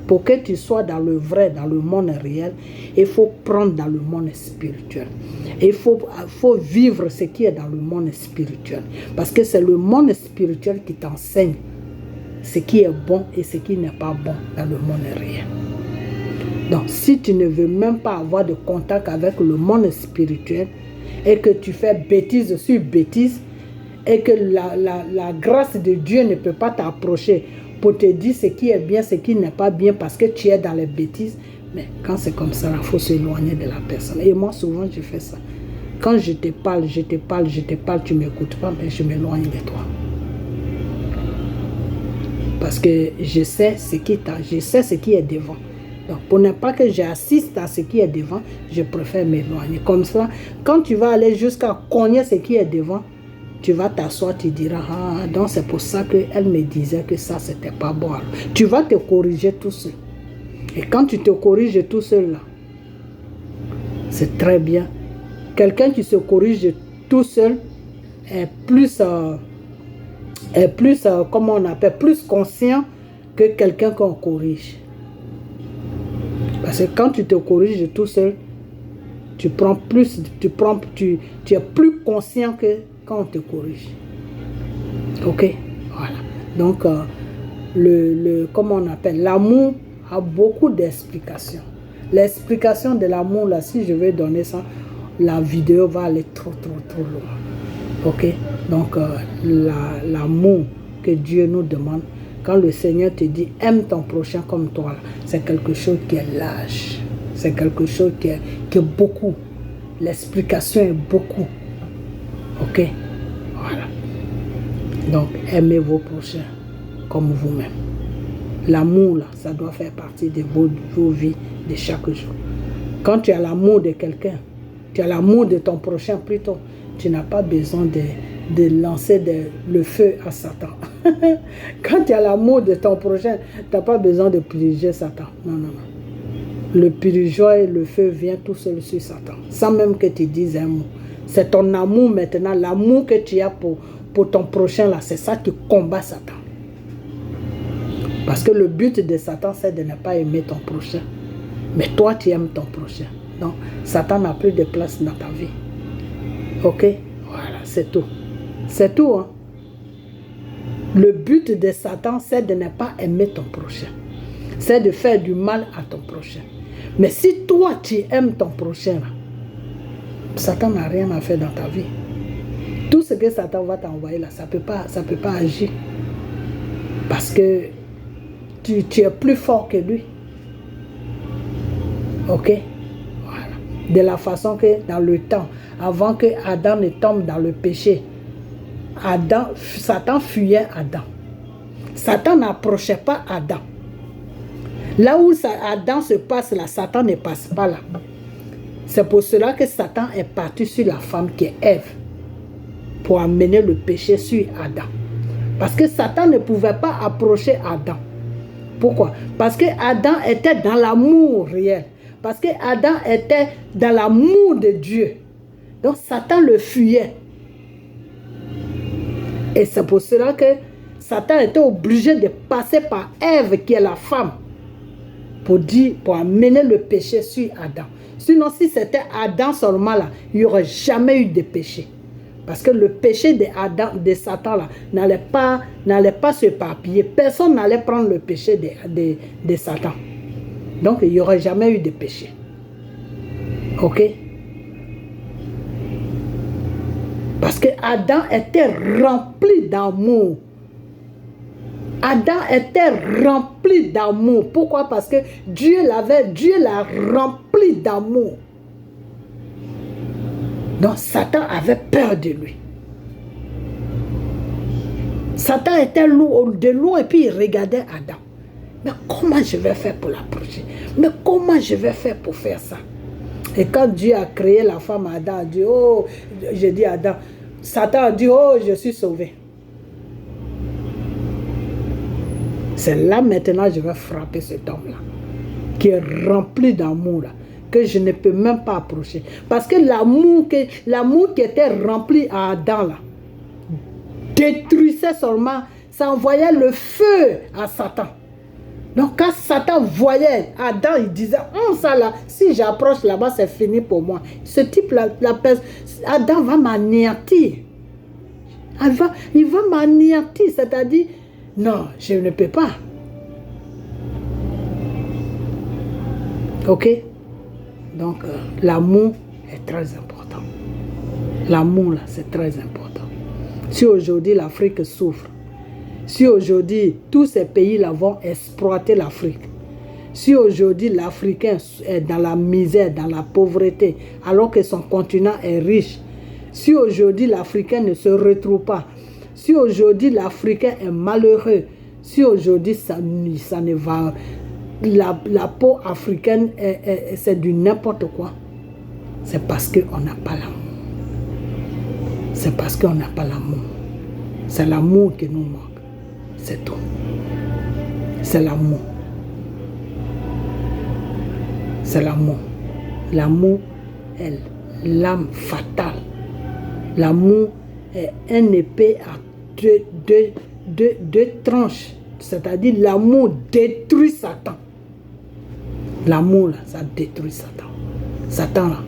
A: Pour que tu sois dans le vrai, dans le monde réel, il faut prendre dans le monde spirituel. Il faut vivre ce qui est dans le monde spirituel. Parce que c'est le monde spirituel qui t'enseigne ce qui est bon et ce qui n'est pas bon dans le monde réel. Donc, si tu ne veux même pas avoir de contact avec le monde spirituel et que tu fais bêtise sur bêtise et que la grâce de Dieu ne peut pas t'approcher pour te dire ce qui est bien, ce qui n'est pas bien parce que tu es dans les bêtises. Mais quand c'est comme ça, il faut s'éloigner de la personne. Et moi, souvent, je fais ça. Quand je te parle, tu ne m'écoutes pas, mais je m'éloigne de toi. Parce que je sais ce qui est devant. Donc, pour ne pas que j'assiste à ce qui est devant, je préfère m'éloigner. Comme ça, quand tu vas aller jusqu'à cogner ce qui est devant, tu vas t'asseoir, tu diras, ah, donc c'est pour ça qu'elle me disait que ça, c'était pas bon. Alors, tu vas te corriger tout seul. Et quand tu te corriges tout seul, là, c'est très bien. Quelqu'un qui se corrige tout seul est plus comment on appelle, plus conscient que quelqu'un qu'on corrige. Parce que quand tu te corriges tout seul, tu es plus conscient que quand on te corrige. Ok? Voilà. Donc, comment on appelle, l'amour a beaucoup d'explications. L'explication de l'amour, là, si je vais donner ça, la vidéo va aller trop loin. Ok? Donc, l'amour que Dieu nous demande, quand le Seigneur te dit, aime ton prochain comme toi, c'est quelque chose qui est large. C'est quelque chose qui est beaucoup. L'explication est beaucoup. Ok? Voilà. Donc, aimez vos prochains comme vous-même. L'amour, là, ça doit faire partie de vos vies de chaque jour. Quand tu as l'amour de quelqu'un, tu as l'amour de ton prochain plutôt, tu n'as pas besoin de lancer le feu à Satan. Quand tu as l'amour de ton prochain, tu n'as pas besoin de purger Satan. Non, non, non. Le purgeoir et le feu vient tout seul sur Satan, sans même que tu dises un mot. C'est ton amour maintenant, l'amour que tu as pour ton prochain, là, c'est ça qui combat Satan. Parce que le but de Satan, c'est de ne pas aimer ton prochain. Mais toi, tu aimes ton prochain. Donc, Satan n'a plus de place dans ta vie. Ok? Voilà, c'est tout. C'est tout, hein? Le but de Satan, c'est de ne pas aimer ton prochain. C'est de faire du mal à ton prochain. Mais si toi, tu aimes ton prochain, là, Satan n'a rien à faire dans ta vie. Tout ce que Satan va t'envoyer là, ça peut pas agir. Parce que tu es plus fort que lui. Ok? Voilà. De la façon que dans le temps, avant que Adam ne tombe dans le péché, Satan fuyait Adam. Satan n'approchait pas Adam. Là où Adam se passe là, Satan ne passe pas là. C'est pour cela que Satan est parti sur la femme qui est Ève, pour amener le péché sur Adam. Parce que Satan ne pouvait pas approcher Adam. Pourquoi? Parce que Adam était dans l'amour réel. Parce que Adam était dans l'amour de Dieu. Donc Satan le fuyait. Et c'est pour cela que Satan était obligé de passer par Ève, qui est la femme, pour amener le péché sur Adam. Sinon, si c'était Adam seulement là, il n'y aurait jamais eu de péché. Parce que le péché de Satan là n'allait pas se éparpiller. Personne n'allait prendre le péché de Satan. Donc, il n'y aurait jamais eu de péché. Ok? Parce que Adam était rempli d'amour. Adam était rempli d'amour. Pourquoi? Parce que Dieu l'a rempli d'amour. Donc Satan avait peur de lui. Satan était de loin et puis il regardait Adam. Mais comment je vais faire pour l'approcher? Mais comment je vais faire pour faire ça? Et quand Dieu a créé la femme, Adam a dit, oh, j'ai dit Adam, Satan a dit, oh, je suis sauvé. C'est là maintenant que je vais frapper cet homme-là, qui est rempli d'amour, là, que je ne peux même pas approcher. Parce que l'amour qui était rempli à Adam, là, détruisait seulement, ça envoyait le feu à Satan. Donc quand Satan voyait Adam, il disait, ça là, si j'approche là-bas, c'est fini pour moi. Ce type-là, Adam va m'anéantir. Il va m'anéantir, c'est-à-dire, non, je ne peux pas. Ok? Donc, l'amour est très important. L'amour, là, c'est très important. Si aujourd'hui l'Afrique souffre, si aujourd'hui tous ces pays-là vont exploiter l'Afrique, si aujourd'hui l'Africain est dans la misère, dans la pauvreté, alors que son continent est riche, si aujourd'hui l'Africain ne se retrouve pas, si aujourd'hui l'Africain est malheureux, si aujourd'hui ça ne va, la peau africaine c'est du n'importe quoi, c'est parce qu'on n'a pas l'amour. C'est parce qu'on n'a pas l'amour. C'est l'amour qui nous manque. C'est tout. C'est l'amour. C'est l'amour. L'amour est l'âme fatale. L'amour est un épée à deux tranches. C'est-à-dire l'amour détruit Satan. L'amour, là, ça détruit Satan. Satan, là,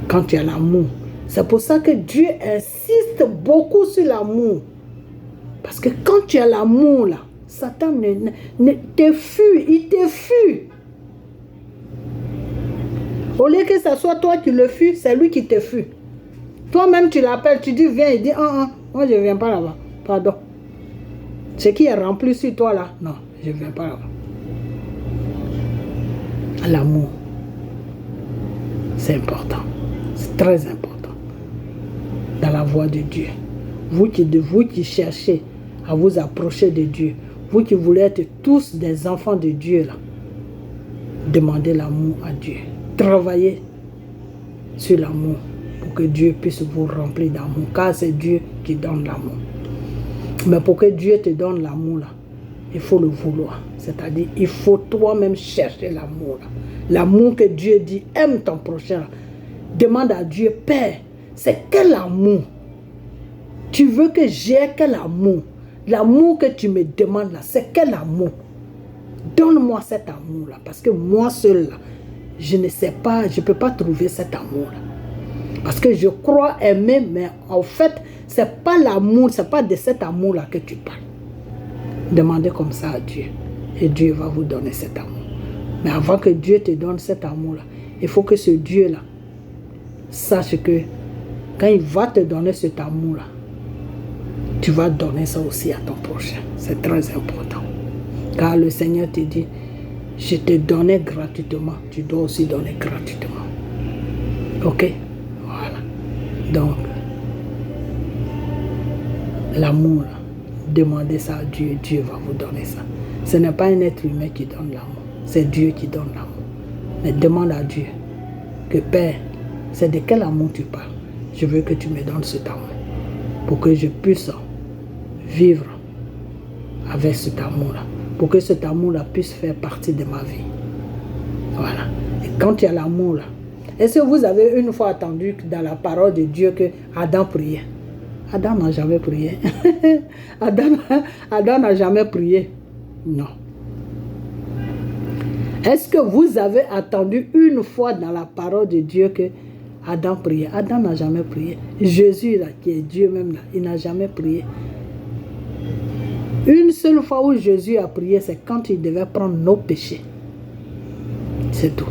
A: quand tu as l'amour, c'est pour ça que Dieu insiste beaucoup sur l'amour. Parce que quand tu as l'amour, là, Satan te fuit, il te fuit. Au lieu que ce soit toi qui le fuis, c'est lui qui te fuit. Toi-même, tu l'appelles, tu dis, viens, il dit, moi je ne viens pas là-bas. Pardon. Ce qui est rempli sur toi là, non, je ne viens pas là-bas. L'amour, c'est important. C'est très important. Dans la voie de Dieu. Vous qui cherchez à vous approcher de Dieu, vous qui voulez être tous des enfants de Dieu, là, demandez l'amour à Dieu. Travaillez sur l'amour pour que Dieu puisse vous remplir d'amour, car c'est Dieu qui donne l'amour. Mais pour que Dieu te donne l'amour, là, il faut le vouloir. C'est-à-dire, il faut toi-même chercher l'amour. L'amour que Dieu dit, aime ton prochain. Là. Demande à Dieu, Père, c'est quel amour? Tu veux que j'ai quel amour? L'amour que tu me demandes là, c'est quel amour? Donne-moi cet amour-là, parce que moi seul, là, je ne sais pas, je ne peux pas trouver cet amour-là. Parce que je crois aimer, mais en fait, ce n'est pas l'amour, ce n'est pas de cet amour-là que tu parles. Demandez comme ça à Dieu, et Dieu va vous donner cet amour. Mais avant que Dieu te donne cet amour-là, il faut que ce Dieu-là sache que quand il va te donner cet amour-là, tu vas donner ça aussi à ton prochain. C'est très important. Car le Seigneur te dit, je te donnais gratuitement, tu dois aussi donner gratuitement. Ok? Voilà. Donc, l'amour, demandez ça à Dieu, Dieu va vous donner ça. Ce n'est pas un être humain qui donne l'amour, c'est Dieu qui donne l'amour. Mais demande à Dieu que Père, c'est de quel amour tu parles? Je veux que tu me donnes cet amour pour que je puisse vivre avec cet amour-là, pour que cet amour-là puisse faire partie de ma vie. Voilà. Et quand il y a l'amour-là, est-ce que vous avez une fois entendu dans la parole de Dieu que Adam priait? Adam n'a jamais prié. Adam n'a jamais prié. Non. Est-ce que vous avez entendu une fois dans la parole de Dieu que Adam priait? Adam n'a jamais prié. Jésus, là, qui est Dieu même, là, il n'a jamais prié. Une seule fois où Jésus a prié, c'est quand il devait prendre nos péchés. C'est tout.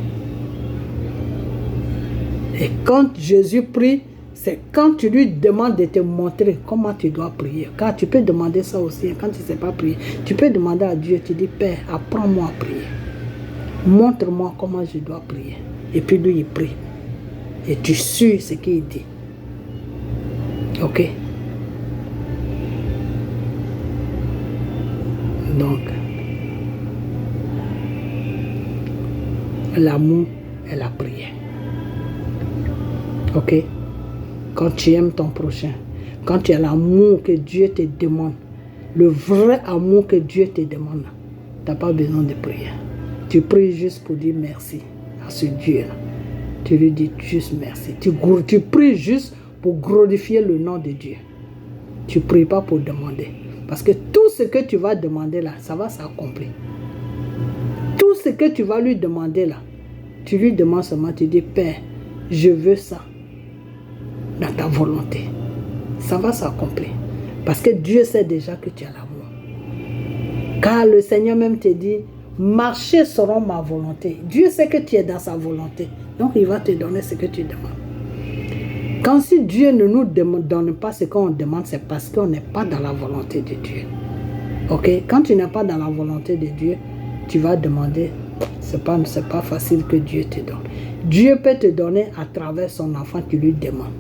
A: Et quand Jésus prie, c'est quand tu lui demandes de te montrer comment tu dois prier. Car tu peux demander ça aussi, quand tu ne sais pas prier. Tu peux demander à Dieu, tu dis, Père, apprends-moi à prier. Montre-moi comment je dois prier. Et puis lui, il prie. Et tu suis ce qu'il dit. Ok? Donc, l'amour est la prière. Ok? Quand tu aimes ton prochain, quand tu as l'amour que Dieu te demande, le vrai amour que Dieu te demande, tu n'as pas besoin de prier. Tu pries juste pour dire merci à ce Dieu-là. Tu lui dis juste merci. Tu pries juste pour glorifier le nom de Dieu. Tu ne pries pas pour demander. Parce que tout ce que tu vas demander là, ça va s'accomplir. Tout ce que tu vas lui demander là, tu lui demandes seulement, tu dis, Père, je veux ça dans ta volonté. Ça va s'accomplir. Parce que Dieu sait déjà que tu as l'amour. Car le Seigneur même te dit, marcher selon ma volonté. Dieu sait que tu es dans sa volonté. Donc il va te donner ce que tu demandes. Quand si Dieu ne nous donne pas ce qu'on demande, c'est parce qu'on n'est pas dans la volonté de Dieu. Ok? Quand tu n'es pas dans la volonté de Dieu, tu vas demander, c'est pas facile que Dieu te donne. Dieu peut te donner à travers son enfant qui lui demande.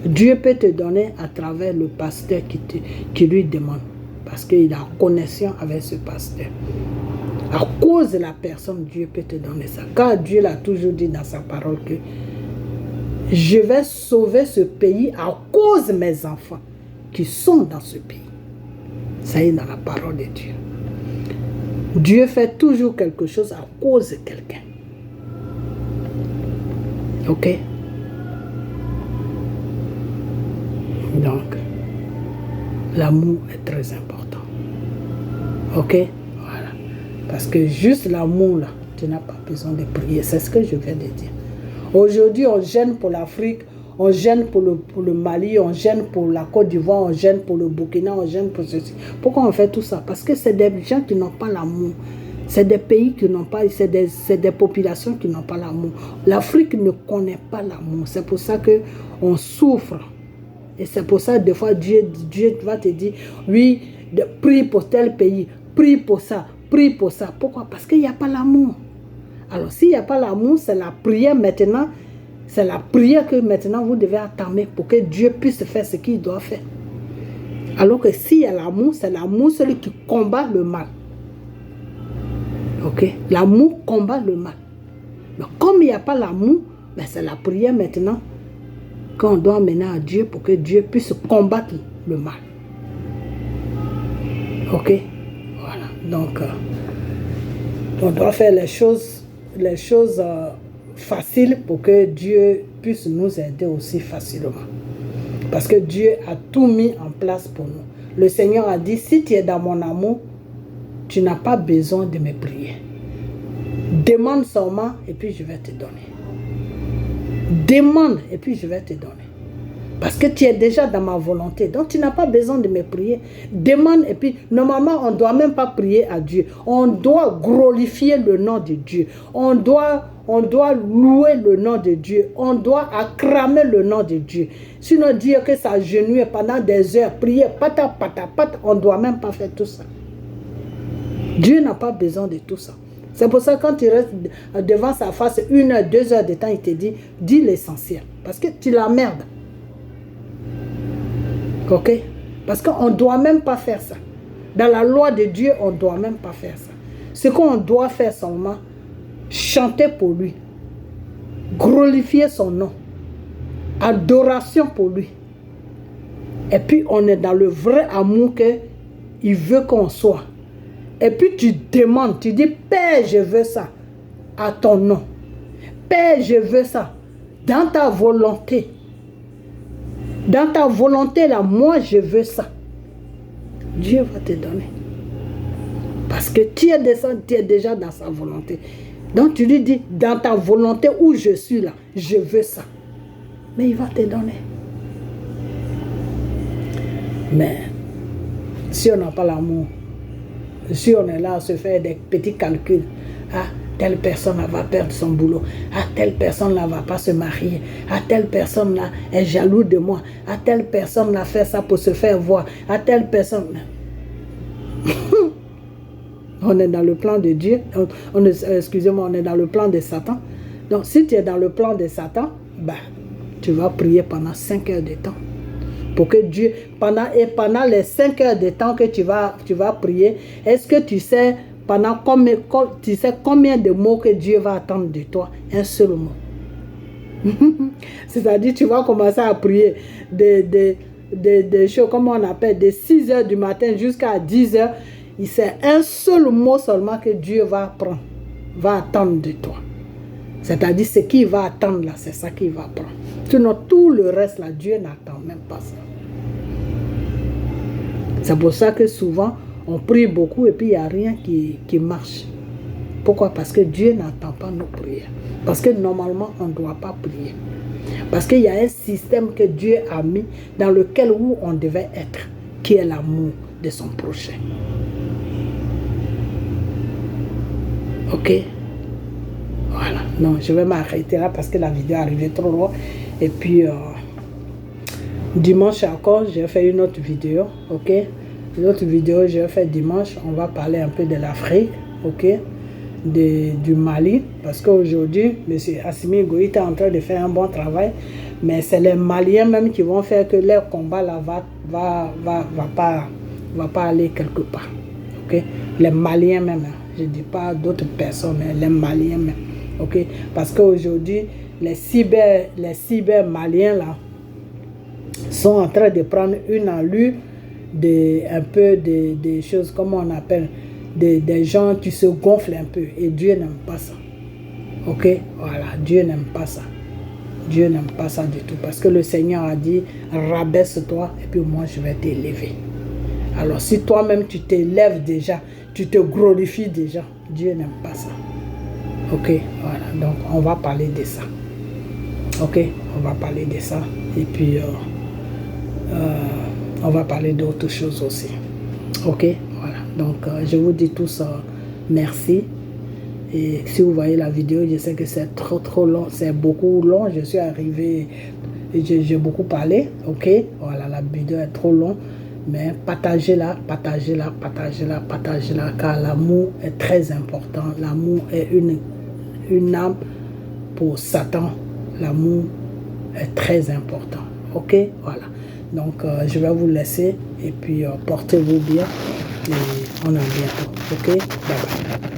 A: Dieu peut te donner à travers le pasteur qui lui demande. Parce qu'il a connexion avec ce pasteur. À cause de la personne, Dieu peut te donner ça. Car Dieu l'a toujours dit dans sa parole que je vais sauver ce pays à cause de mes enfants qui sont dans ce pays. Ça y est dans la parole de Dieu. Dieu fait toujours quelque chose à cause de quelqu'un. Ok? Donc, l'amour est très important. Ok? Voilà. Parce que juste l'amour, là, tu n'as pas besoin de prier. C'est ce que je viens de dire. Aujourd'hui, on gêne pour l'Afrique, on gêne pour le Mali, on gêne pour la Côte d'Ivoire, on gêne pour le Burkina, on gêne pour ceci. Pourquoi on fait tout ça? Parce que c'est des gens qui n'ont pas l'amour. C'est des pays qui n'ont pas, c'est des populations qui n'ont pas l'amour. L'Afrique ne connaît pas l'amour. C'est pour ça qu'on souffre. Et c'est pour ça, des fois, Dieu va te dire, oui, prie pour tel pays, prie pour ça, prie pour ça. Pourquoi? Parce qu'il n'y a pas l'amour. Alors, s'il n'y a pas l'amour, c'est la prière maintenant. C'est la prière que maintenant vous devez attendre pour que Dieu puisse faire ce qu'il doit faire. Alors que s'il y a l'amour, c'est l'amour celui qui combat le mal. Ok? L'amour combat le mal. Mais comme il n'y a pas l'amour, ben c'est la prière maintenant qu'on doit mener à Dieu pour que Dieu puisse combattre le mal. Ok? Voilà. Donc, on doit faire les choses faciles pour que Dieu puisse nous aider aussi facilement. Parce que Dieu a tout mis en place pour nous. Le Seigneur a dit, si tu es dans mon amour, tu n'as pas besoin de me prier. Demande seulement et puis je vais te donner. Demande et puis je vais te donner. Parce que tu es déjà dans ma volonté. Donc tu n'as pas besoin de me prier. Demande et puis normalement on ne doit même pas prier à Dieu. On doit glorifier le nom de Dieu. On doit louer le nom de Dieu. On doit acclamer le nom de Dieu. Sinon dire que ça genouille pendant des heures, prier, pata, on ne doit même pas faire tout ça. Dieu n'a pas besoin de tout ça. C'est pour ça que quand tu restes devant sa face 1 heure, 2 heures de temps, il te dit, dis l'essentiel. Parce que tu l'emmerdes. Ok? Parce qu'on ne doit même pas faire ça. Dans la loi de Dieu, on ne doit même pas faire ça. Ce qu'on doit faire seulement, chanter pour lui. Glorifier son nom. Adoration pour lui. Et puis on est dans le vrai amour qu'il veut qu'on soit. Et puis tu demandes, tu dis, Père, je veux ça, à ton nom. Père, je veux ça, dans ta volonté. Dans ta volonté, là, moi, je veux ça. Dieu va te donner. Parce que tu es déjà dans sa volonté. Donc tu lui dis, dans ta volonté où je suis là, je veux ça. Mais il va te donner. Mais, si on n'a pas l'amour, si on est là à se faire des petits calculs, ah, telle personne va perdre son boulot, ah, telle personne ne va pas se marier, ah, telle personne là est jaloux de moi, ah, telle personne là fait ça pour se faire voir, ah, telle personne... On est dans le plan de Dieu, excusez-moi, on est dans le plan de Satan. Donc si tu es dans le plan de Satan, bah, tu vas prier pendant 5 heures de temps. Pour que Dieu, pendant les 5 heures de temps que tu vas prier, est-ce que tu sais combien de mots que Dieu va attendre de toi? Un seul mot. C'est-à-dire tu vas commencer à prier des choses, comment on appelle, de 6 heures du matin jusqu'à 10 heures. C'est un seul mot seulement que Dieu va prendre, va attendre de toi. C'est-à-dire ce qu'il va attendre là, c'est ça qu'il va prendre. Sinon tout le reste là, Dieu n'attend même pas ça. C'est pour ça que souvent on prie beaucoup et puis il n'y a rien qui marche. Pourquoi? Parce que Dieu n'attend pas nos prières. Parce que normalement on ne doit pas prier. Parce qu'il y a un système que Dieu a mis dans lequel où on devait être, qui est l'amour de son prochain. Ok? Voilà. Non, je vais m'arrêter là parce que la vidéo est arrivée trop loin. Et puis, dimanche encore, j'ai fait une autre vidéo. Ok? L'autre vidéo, j'ai fait dimanche. On va parler un peu de l'Afrique. Ok? Du Mali. Parce qu'aujourd'hui, M. Assimi Goïta est en train de faire un bon travail. Mais c'est les Maliens même qui vont faire que leur combat là va pas aller quelque part. Ok? Les Maliens même. Je ne dis pas d'autres personnes, mais les Maliens même. Ok? Parce qu'aujourd'hui, les cyber maliens là sont en train de prendre une allure un peu des choses, comment on appelle, des gens qui se gonflent un peu. Et Dieu n'aime pas ça. Ok? Voilà, Dieu n'aime pas ça. Dieu n'aime pas ça du tout. Parce que le Seigneur a dit, rabaisse-toi et puis moi je vais t'élever. Alors si toi-même tu t'élèves déjà, tu te glorifies déjà, Dieu n'aime pas ça. Ok, voilà, donc on va parler de ça. Ok, on va parler de ça. Et puis, on va parler d'autres choses aussi. Ok, voilà. Donc, je vous dis tous merci. Et si vous voyez la vidéo, je sais que c'est trop long. C'est beaucoup long. Je suis arrivé, j'ai beaucoup parlé. Ok, voilà, la vidéo est trop longue. Mais partagez-la, car l'amour est très important. L'amour est une âme. Pour Satan, l'amour est très important. Ok, voilà. Donc, je vais vous laisser et puis portez-vous bien et on en bientôt. Ok, bye bye.